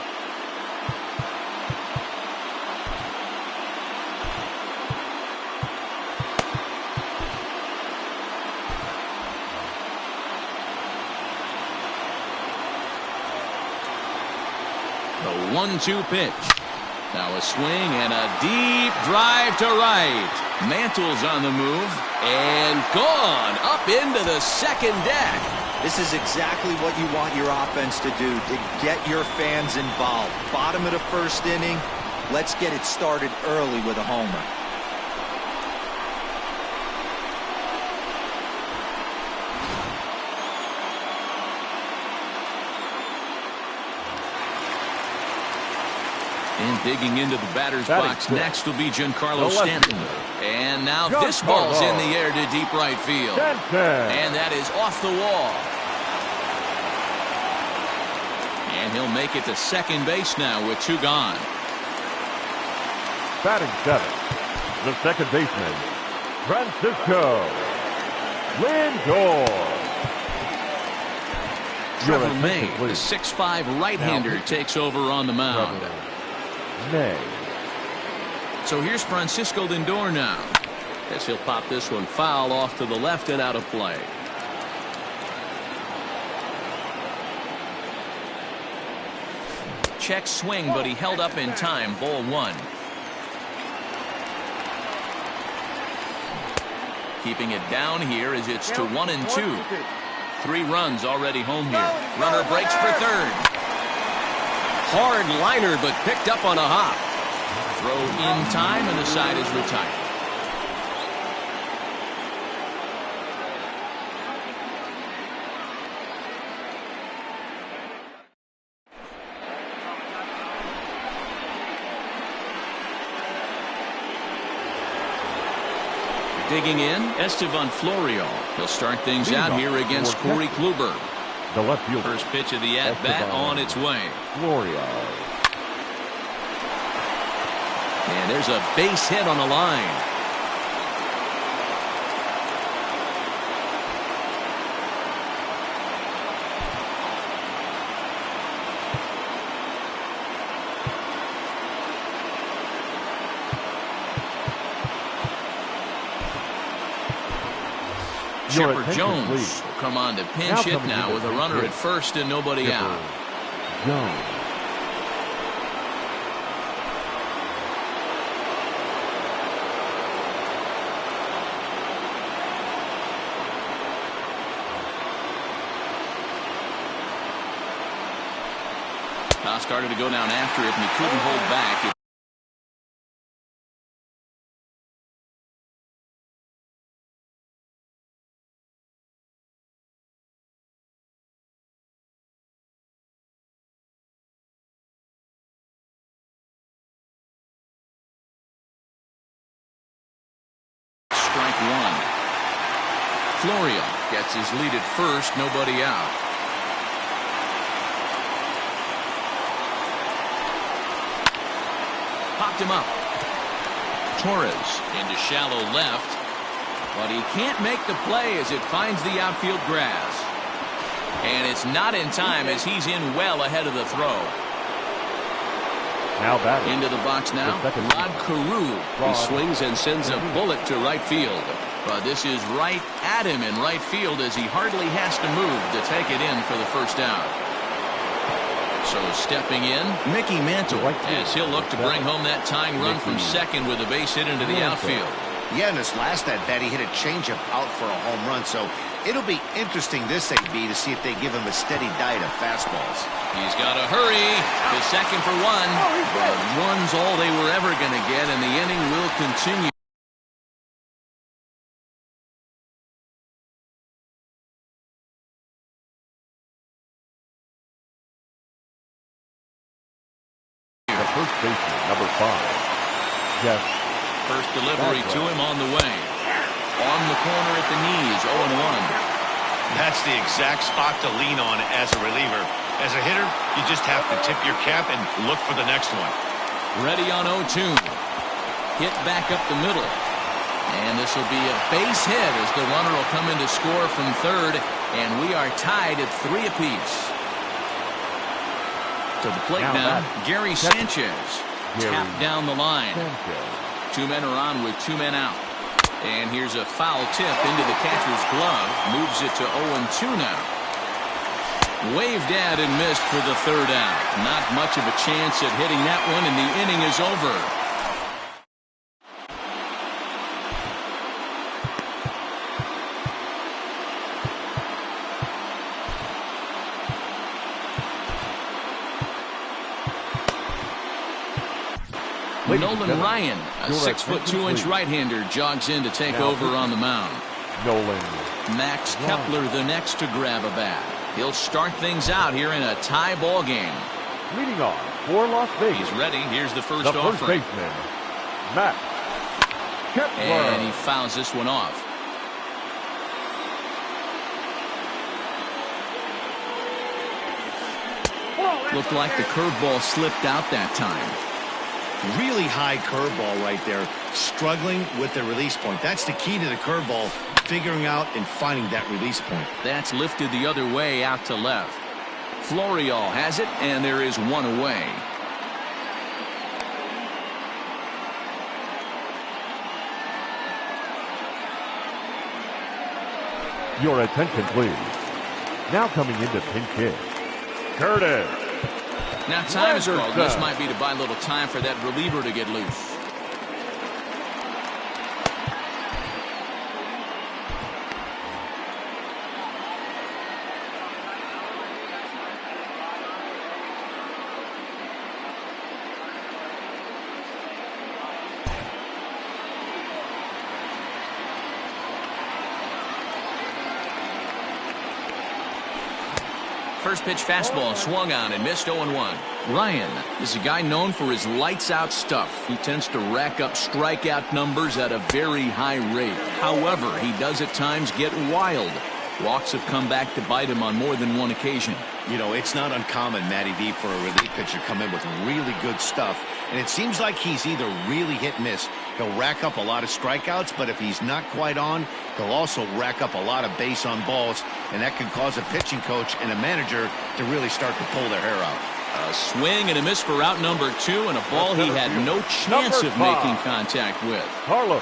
The 1-2 pitch. Now a swing and a deep drive to right. Mantle's on the move and gone up into the second deck. This is exactly what you want your offense to do, to get your fans involved. Bottom of the first inning, let's get it started early with a homer. And digging into the batter's box next will be Giancarlo Stanton. And now this ball's in the air to deep right field. And that is off the wall. And he'll make it to second base now with 2 gone. Batting seventh, the second baseman, Francisco Lindor. Trevor May, the 6'5" right-hander, takes over on the mound. So here's Francisco Lindor now. Guess he'll pop this one foul off to the left and out of play. Check swing, but he held up in time. Ball 1. Keeping it down here as it's to 1-2. 3 runs already home here. Runner breaks for third. Hard liner, but picked up on a hop. Throw in time, and the side is retired. Digging in, Estevan Florio. He'll start things out here against Corey Kluber. The left fielder. First pitch of the at-bat on its way. Florio. And there's a base hit on the line. Shepard Jones will come on to pinch hit now with a runner at first and nobody out. Jones. Started to go down after it, and he couldn't hold back. Strike one. Florio gets his lead at first, nobody out. Popped him up. Torres into shallow left, but he can't make the play as it finds the outfield grass. And it's not in time as he's in well ahead of the throw. Now batting. Into the box now, Rod Carew. He swings and sends a bullet to right field. But this is right at him in right field as he hardly has to move to take it in for the first out. So stepping in, Mickey Mantle, as he'll look to bring home that tying run from second with a base hit into the outfield. Yeah, in his last at-bat, he hit a changeup out for a home run, so it'll be interesting this AB to see if they give him a steady diet of fastballs. He's got to hurry to second for one. But one's all they were ever going to get, and the inning will continue. First baseman, number 5. Jeff. First delivery to him on the way. On the corner at the knees, 0-1. That's the exact spot to lean on as a reliever. As a hitter, you just have to tip your cap and look for the next one. Ready on 0-2. Hit back up the middle. And this will be a base hit as the runner will come in to score from third. And we are tied at 3 apiece. To the plate now, Gary Sanchez. Tapped down the line. 2 men are on with 2 men out. And here's a foul tip into the catcher's glove. Moves it to 0-2 now. Waved at and missed for the third out. Not much of a chance at hitting that one, and the inning is over. Nolan Ryan, a 6'2" right-hander, jogs in to take over on the mound. Nolan. Max Kepler the next to grab a bat. He'll start things out here in a tie ball game. Leading off for Las Vegas. He's ready. Here's the first offering. First baseman, Max Kepler. And he fouls this one off. Looked like the curveball slipped out that time. Really high curveball right there. Struggling with the release point. That's the key to the curveball. Figuring out and finding that release point. That's lifted the other way out to left. Florio has it, and there is one away. Your attention, please. Now coming into pinch hit, Curtis. Now time is called. This might be to buy a little time for that reliever to get loose. First pitch fastball swung on and missed 0-1. Ryan is a guy known for his lights-out stuff. He tends to rack up strikeout numbers at a very high rate. However, he does at times get wild. Walks have come back to bite him on more than one occasion. You know, it's not uncommon, Matty V, for a relief pitcher to come in with really good stuff. And it seems like he's either really hit and miss. He'll rack up a lot of strikeouts, but if he's not quite on, he'll also rack up a lot of base on balls. And that can cause a pitching coach and a manager to really start to pull their hair out. A swing and a miss for out number 2, and a ball he had no chance of making contact with. Carlos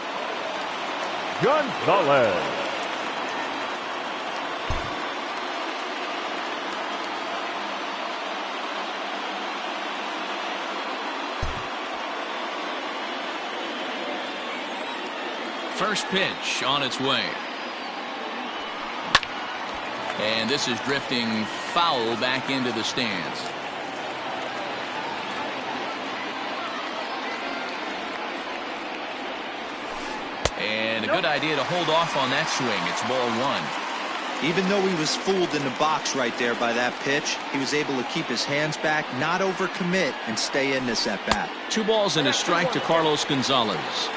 Gonzalez. First pitch on its way. And this is drifting foul back into the stands. good idea to hold off on that swing. It's ball one. Even though he was fooled in the box right there by that pitch, he was able to keep his hands back, not overcommit, and stay in this at bat. 2 balls and a strike to Carlos Gonzalez.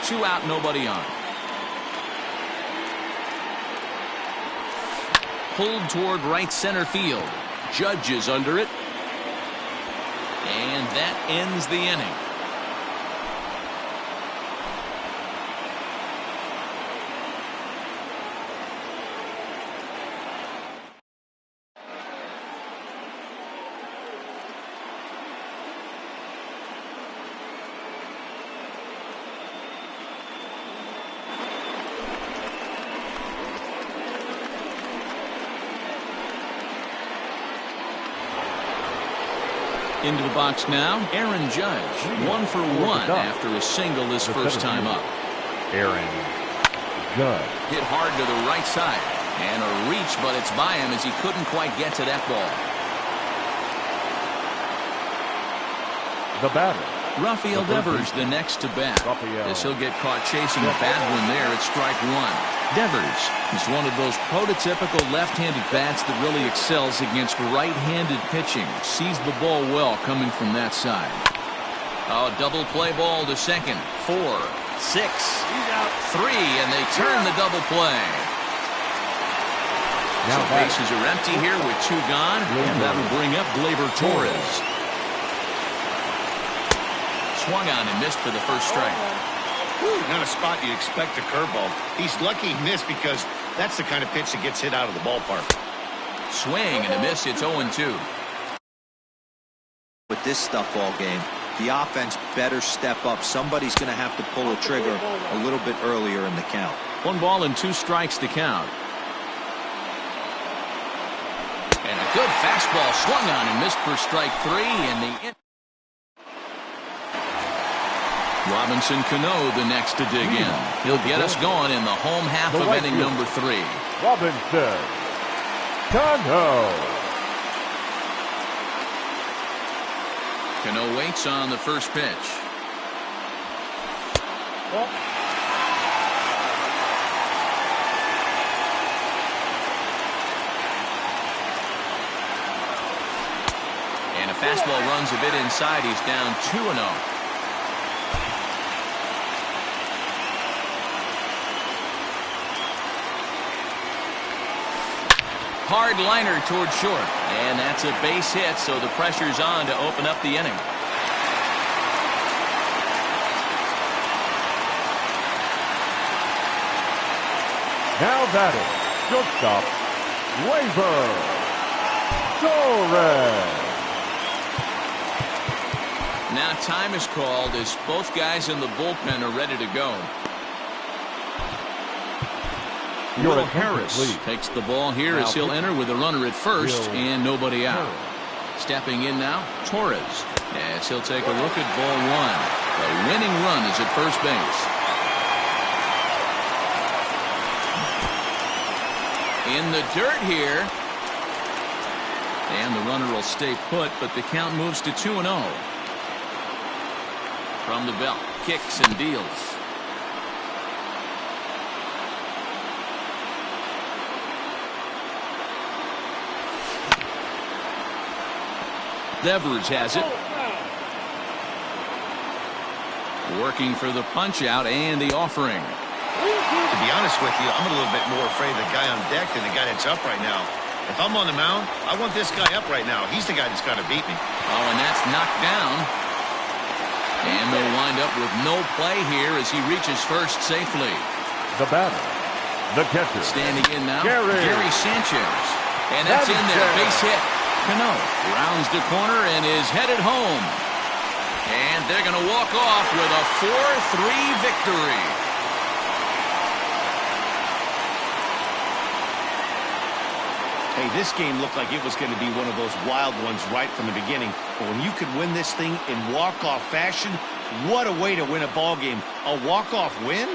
2 out, nobody on. Pulled toward right center field. Judge is under it. And that ends the inning. Into the box now, Aaron Judge. 1 for 1 after a single his first time up. Aaron Judge. Hit hard to the right side. And a reach, but it's by him as he couldn't quite get to that ball. The batter. Rafael Devers the next to bat. As he'll get caught chasing a bad one there at strike 1. Devers is one of those prototypical left-handed bats that really excels against right-handed pitching. Sees the ball well coming from that side. Oh, double play ball to second. 4, 6, 3, and they turn the double play. Now so bases are empty here with 2 gone, and that'll bring up Gleyber Torres. Swung on and missed for the first strike. Not a spot you'd expect a curveball. He's lucky he missed because that's the kind of pitch that gets hit out of the ballpark. Swing and a miss. It's 0-2. With this stuff all game, the offense better step up. Somebody's going to have to pull a trigger a little bit earlier in the count. 1 ball and 2 strikes to count. And a good fastball swung on and missed for strike 3. And the Robinson Cano the next to dig in. He'll get us going in the home half of inning number 3. Robinson Cano. Cano waits on the first pitch. And a fastball runs a bit inside. He's down 2-0. Hard liner toward short. And that's a base hit, so the pressure's on to open up the inning. Now batting, shortstop, Gleyber Torres. Now time is called as both guys in the bullpen are ready to go. Will Harris takes the ball here as he'll enter with a runner at first and nobody out. Stepping in now, Torres, as he'll take a look at ball 1. The winning run is at first base. In the dirt here. And the runner will stay put, but the count moves to 2-0. From the belt, kicks and deals. Devers has it. Working for the punch out and the offering. To be honest with you, I'm a little bit more afraid of the guy on deck than the guy that's up right now. If I'm on the mound, I want this guy up right now. He's the guy that's got to beat me. Oh, and that's knocked down. And they'll wind up with no play here as he reaches first safely. The batter, the catcher. Standing in now, Gary Sanchez. And that's in there, base hit. Cano rounds the corner and is headed home. And they're going to walk off with a 4-3 victory. Hey, this game looked like it was going to be one of those wild ones right from the beginning. But when you could win this thing in walk-off fashion, what a way to win a ball game. A walk-off win?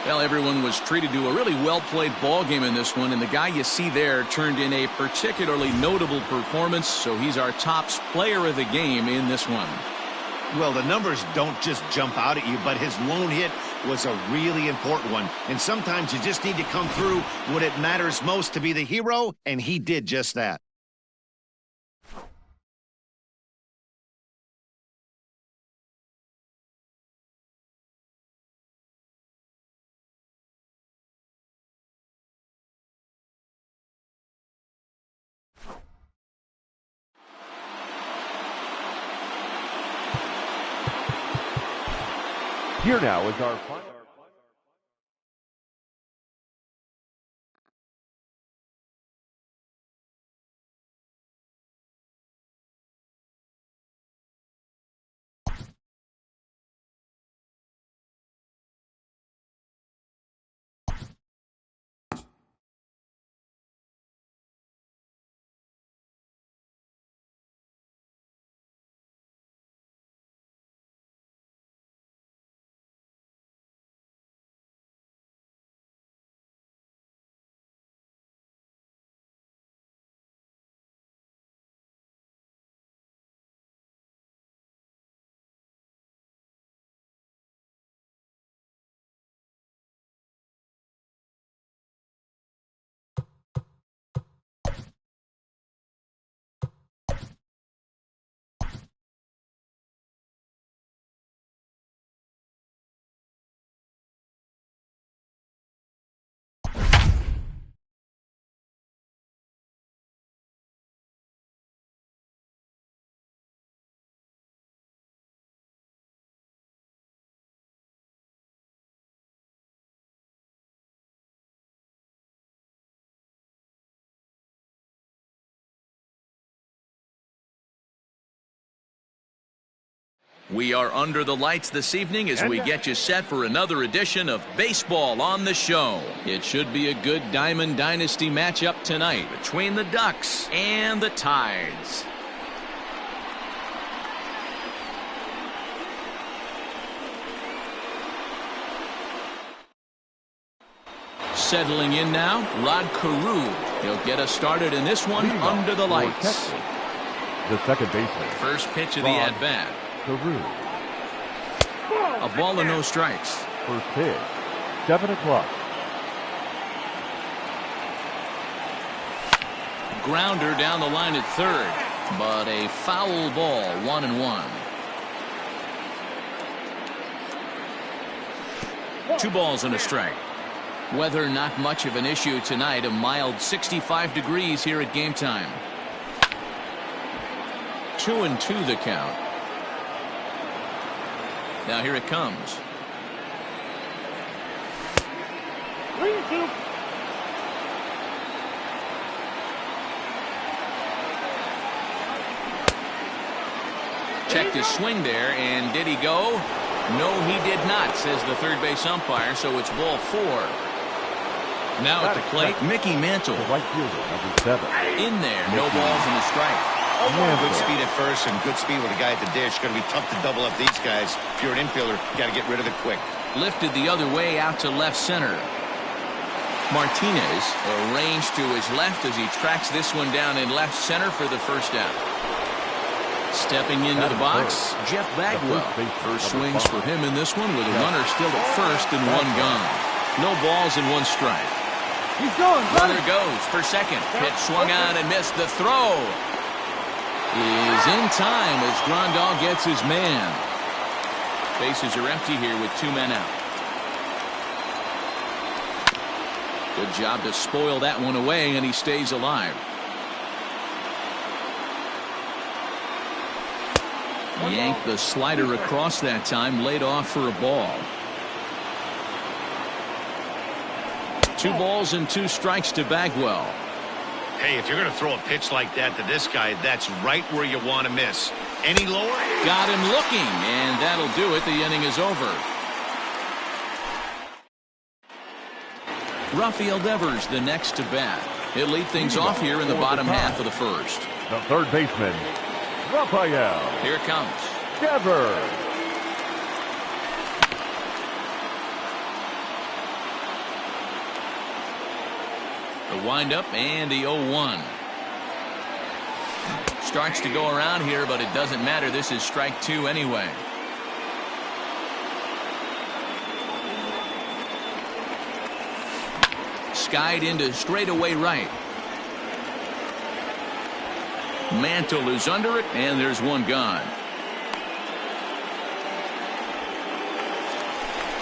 Well, everyone was treated to a really well-played ball game in this one, and the guy you see there turned in a particularly notable performance, so he's our top player of the game in this one. Well, the numbers don't just jump out at you, but his lone hit was a really important one. And sometimes you just need to come through when it matters most to be the hero, and he did just that. Here now is our final. We are under the lights this evening as we get you set for another edition of Baseball on the Show. It should be a good Diamond Dynasty matchup tonight between the Ducks and the Tides. Settling in now, Rod Carew. He'll get us started in this one under the lights. The second baseman. First pitch of the at-bat. Carew. A ball and no strikes. First pitch, 7 o'clock. Grounder down the line at third, but a foul ball, 1-1. 2 balls and a strike. Weather not much of an issue tonight, a mild 65 degrees here at game time. 2-2 the count. Now here it comes. Checked his swing there, and did he go? No, he did not, says the third base umpire, so it's ball 4. Now at the plate, Mickey Mantle. The right fielder, number 7. In there, no balls and a strike. Good speed at first and good speed with a guy at the dish. Going to be tough to double up these guys. If you're an infielder, you got to get rid of it quick. Lifted the other way out to left center. Martinez arranged to his left as he tracks this one down in left center for the first out. Stepping into the box, Jeff Bagwell. First swings for him in this one with a runner still at first and 1 gone. No balls and 1 strike. He's going. Runner goes for second. Pitch swung on and missed. The throw is in time as Grandal gets his man. Bases are empty here with 2 men out. Good job to spoil that one away, and he stays alive. Yanked the slider across that time, laid off for a ball. 2 balls and 2 strikes to Bagwell. Hey, if you're going to throw a pitch like that to this guy, that's right where you want to miss. Any lower? Got him looking, and that'll do it. The inning is over. Rafael Devers, the next to bat. He'll lead things off here in the bottom half of the first. The third baseman, Rafael. Here it comes. Devers. The windup and the 0-1. Starts to go around here, but it doesn't matter. This is strike 2 anyway. Skied into straightaway right. Mantle is under it, and there's one gone.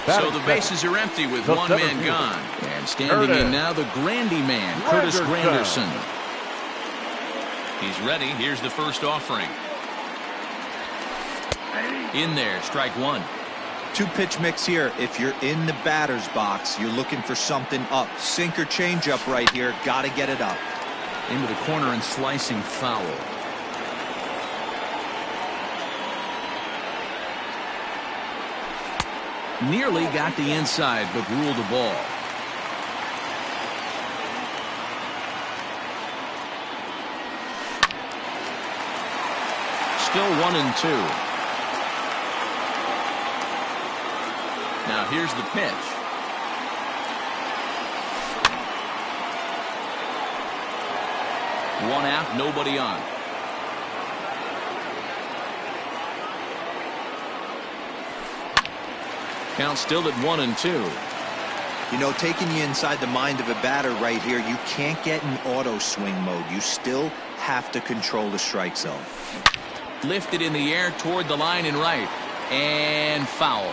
So the bases are empty with one man gone. And standing in now, the Grandy man, Curtis Granderson. He's ready. Here's the first offering. In there, strike 1. 2-pitch mix here. If you're in the batter's box, you're looking for something up. Sink or change up right here. Got to get it up. Into the corner and slicing foul. Nearly got the inside, but ruled the ball. Still 1-2. Now here's the pitch. One out, nobody on. Count still at 1-2. You know, taking you inside the mind of a batter right here, you can't get in auto swing mode. You still have to control the strike zone. Lifted in the air toward the line and right. And foul.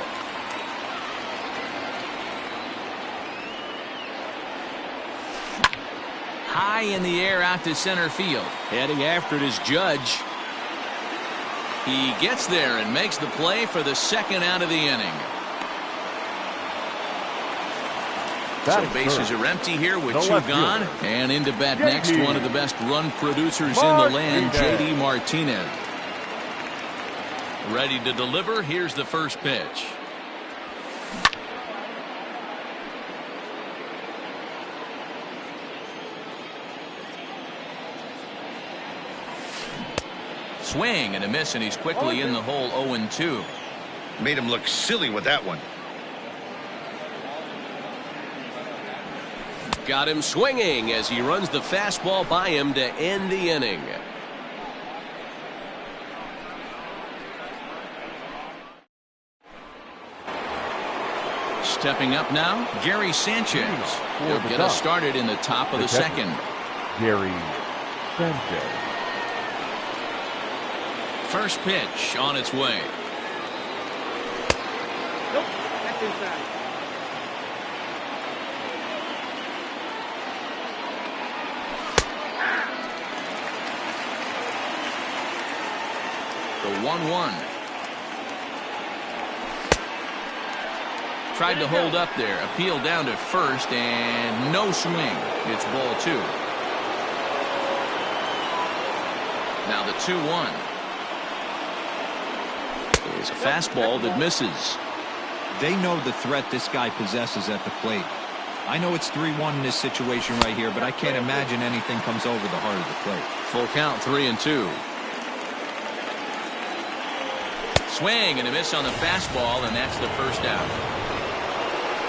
High in the air out to center field. Heading after it is Judge. He gets there and makes the play for the second out of the inning. So bases are empty here with 2 gone. And into bat next, one of the best run producers in the land, J.D. Martinez. Ready to deliver. Here's the first pitch. Swing and a miss, and he's quickly in the hole. 0-2. Made him look silly with that one. Got him swinging as he runs the fastball by him to end the inning. Stepping up now, Gary Sanchez. He'll get us started in the top of the second. Gary Sanchez. First pitch on its way. Nope, that's inside. The 1-1. Tried to hold up there. Appeal down to first, and no swing. It's ball 2. Now the 2-1. It's a fastball that misses. They know the threat this guy possesses at the plate. I know it's 3-1 in this situation right here, but I can't imagine anything comes over the heart of the plate. Full count, 3-2. Swing and a miss on the fastball, and that's the first out.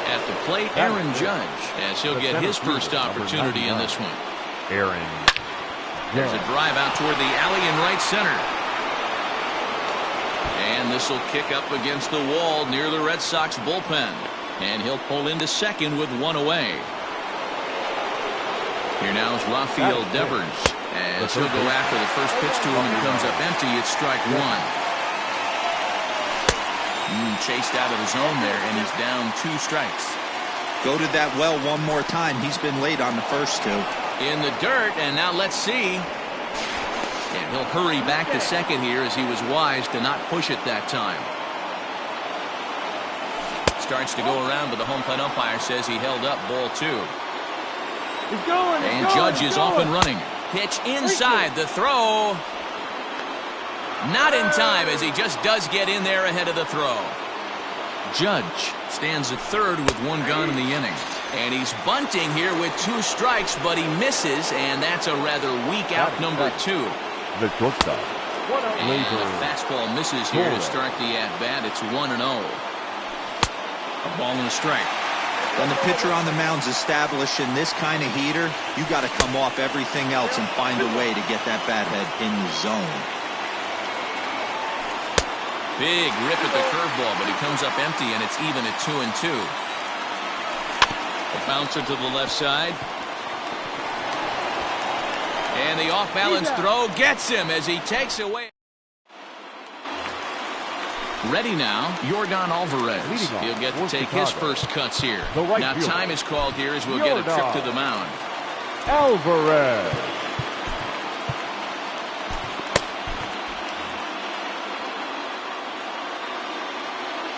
At the plate, Aaron Judge, as he'll get his first opportunity in this one. Aaron. There's a drive out toward the alley in right center. And this will kick up against the wall near the Red Sox bullpen. And he'll pull into second with 1 away. Here now is Rafael Devers. As he'll go after the first pitch to him and comes up empty. It's strike 1. Chased out of the zone there, and he's down 2 strikes. Go to that well one more time. He's been late on the first 2. In the dirt, and now let's see. And he'll hurry back to second here as he was wise to not push it that time. Starts to go around, but the home plate umpire says he held up ball 2. He's going. And Judge is off and running. Pitch inside the throw. Not in time, as he just does get in there ahead of the throw. Judge stands at third with 1 gone in the inning. And he's bunting here with 2 strikes, but he misses, and that's a rather weak out number 2. The shortstop. And the fastball misses here to start the at-bat. It's 1-0. A ball and a strike. When the pitcher on the mound's establishing this kind of heater, you got to come off everything else and find a way to get that bat head in the zone. Big rip at the curveball, but he comes up empty, and it's even at 2-2. A bouncer to the left side. And the off-balance throw gets him as he takes away. Ready now, Yordan Alvarez. He'll get to take his first cuts here. Now time is called here as we'll get a trip to the mound. Alvarez.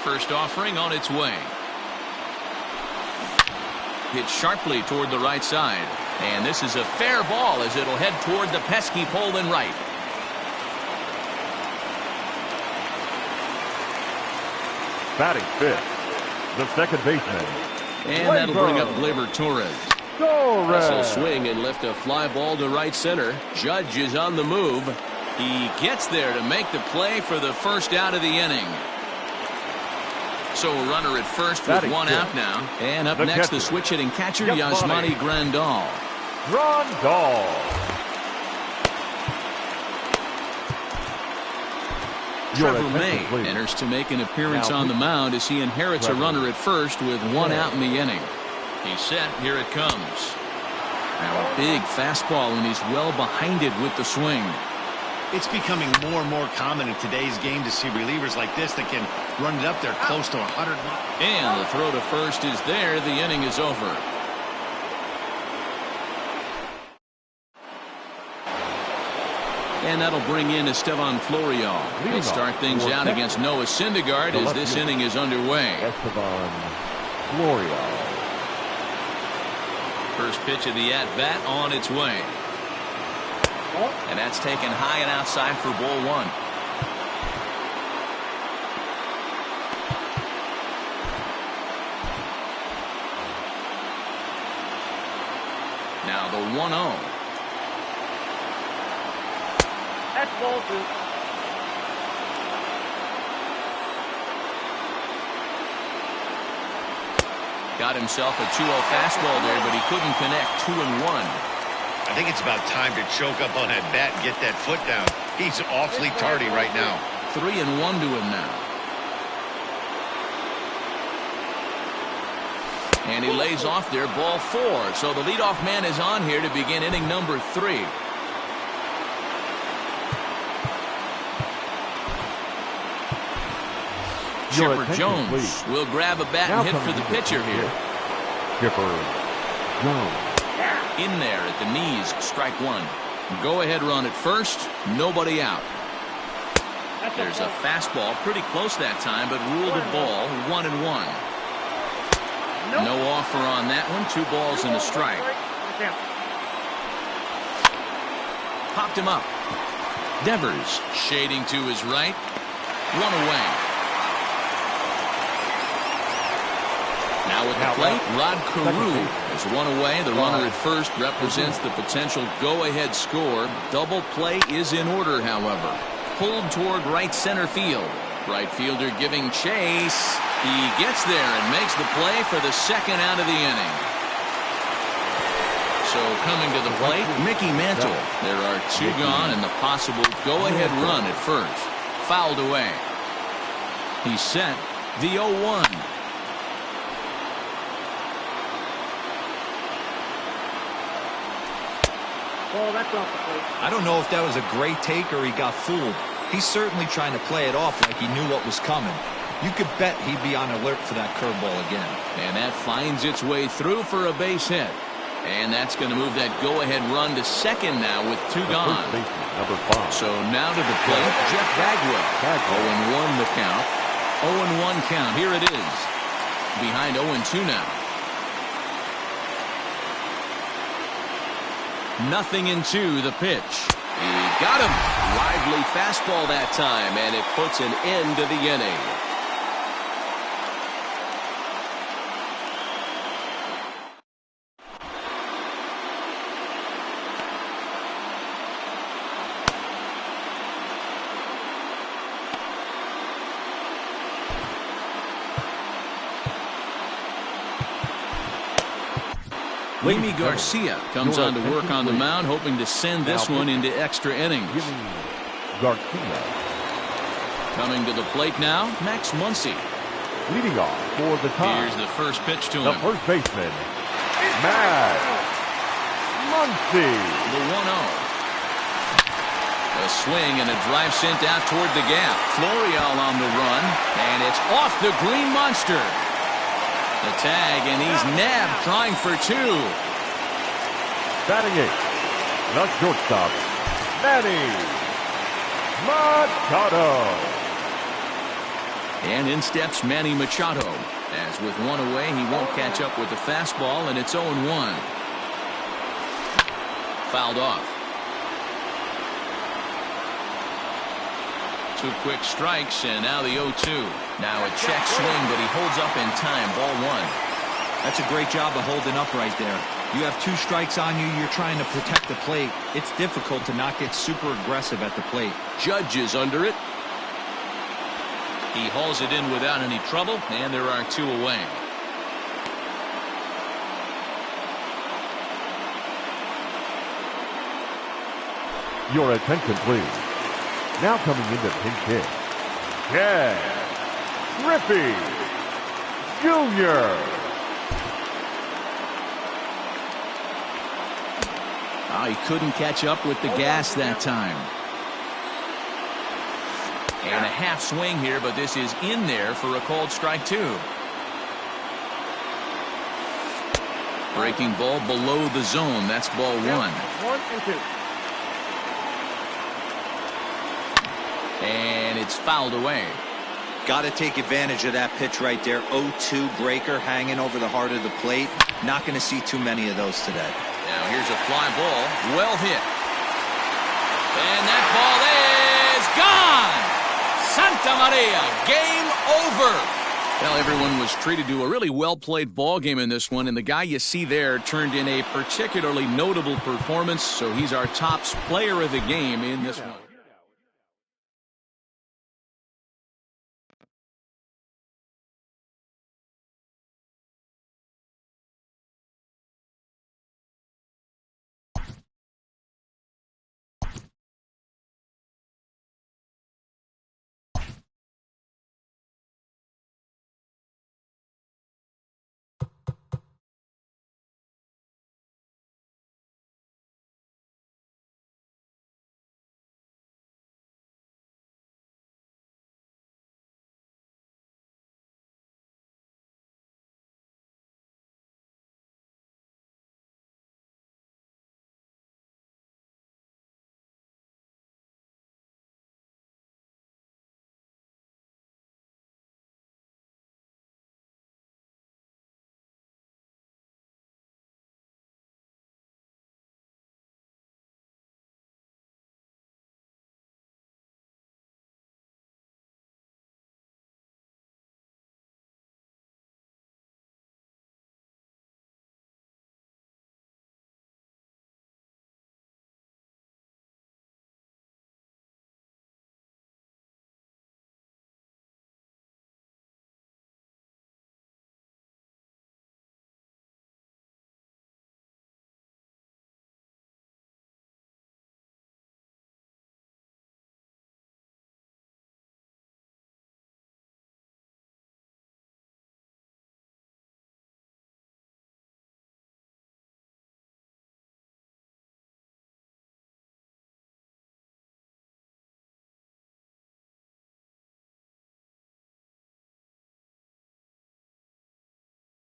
First offering on its way. Hit sharply toward the right side. And this is a fair ball as it'll head toward the pesky pole in right. Batting fifth, the second baseman. And that'll bring up Gleyber Torres. Torres. Will swing and lift a fly ball to right center. Judge is on the move. He gets there to make the play for the first out of the inning. So a runner at first with one out now. And up next, the switch hitting catcher, Yasmani Grandal. Trevor May enters to make an appearance on the mound as he inherits a runner at first with one out in the inning. He's set. Here it comes. Now a big fastball, and he's well behind it with the swing. It's becoming more and more common in today's game to see relievers like this that can run it up there close to 100 miles. And the throw to first is there. The inning is over. And that'll bring in Estevan Florial. He'll start things out against Noah Syndergaard as this inning is underway. Estevan Florial. First pitch of the at-bat on its way. And that's taken high and outside for ball one. Now the 1-0. That's ball two. Got himself a 2-0 fastball there, but he couldn't connect. 2-1. I think it's about time to choke up on that bat and get that foot down. He's awfully tardy right now. 3-1 to him now. And he lays off there, ball 4. So the leadoff man is on here to begin inning number 3. Chipper Jones will grab a bat and hit for the pitcher here. Chipper Jones. In there at the knees, strike one. Go ahead run at first, nobody out. There's a fastball pretty close that time, but ruled a ball. 1-1. No offer on that one. 2 balls and a strike. Popped him up. Devers shading to his right. 1 away. Now with the plate, Rod Carew is 1 away. The runner at first represents the potential go-ahead score. Double play is in order, however. Pulled toward right center field. Right fielder giving chase. He gets there and makes the play for the second out of the inning. So coming to the plate, Mickey Mantle. There are 2 gone and the possible go-ahead run at first. Fouled away. He's set. The 0-1. Ball, that's off the plate. I don't know if that was a great take or he got fooled. He's certainly trying to play it off like he knew what was coming. You could bet he'd be on alert for that curveball again. And that finds its way through for a base hit. And that's going to move that go-ahead run to second now with 2 gone. Number 5. So now to the plate, Jeff Bagwell. 0-1 the count. 0-1 count. Here it is. Behind 0-2 now. 0-2 the pitch. He got him. Lively fastball that time, and it puts an end to the inning. Jimmy Garcia comes on to work on the mound, hoping to send this one into extra innings. Jimmy Garcia. Coming to the plate now, Max Muncy. Leading off for the time. Here's the first pitch to The him. first baseman, Max Muncy. The 1-0. A swing and a drive sent out toward the gap. Florial on the run, and it's off the Green Monster. The tag, and he's nabbed trying for two. Batting eighth, the shortstop, Manny Machado. And in steps Manny Machado. As with one away, he won't catch up with the fastball, and it's 0-1. Fouled off. 2 quick strikes, and now the 0-2. Now a check swing, but he holds up in time. Ball 1. That's a great job of holding up right there. You have 2 strikes on you. You're trying to protect the plate. It's difficult to not get super aggressive at the plate. Judge is under it. He hauls it in without any trouble, and there are 2 away. Your attention, please. Now coming into pinch hit, Ken Griffey Jr. Oh, he couldn't catch up with the gas that time. And a half swing here, but this is in there for a called strike 2. Breaking ball below the zone. That's ball 1. 1 and 2. And it's fouled away. Got to take advantage of that pitch right there. 0-2 breaker hanging over the heart of the plate. Not going to see too many of those today. Now here's a fly ball. Well hit. And that ball is gone. Santa Maria. Game over. Well, everyone was treated to a really well-played ball game in this one, and the guy you see there turned in a particularly notable performance, so he's our top player of the game in this one.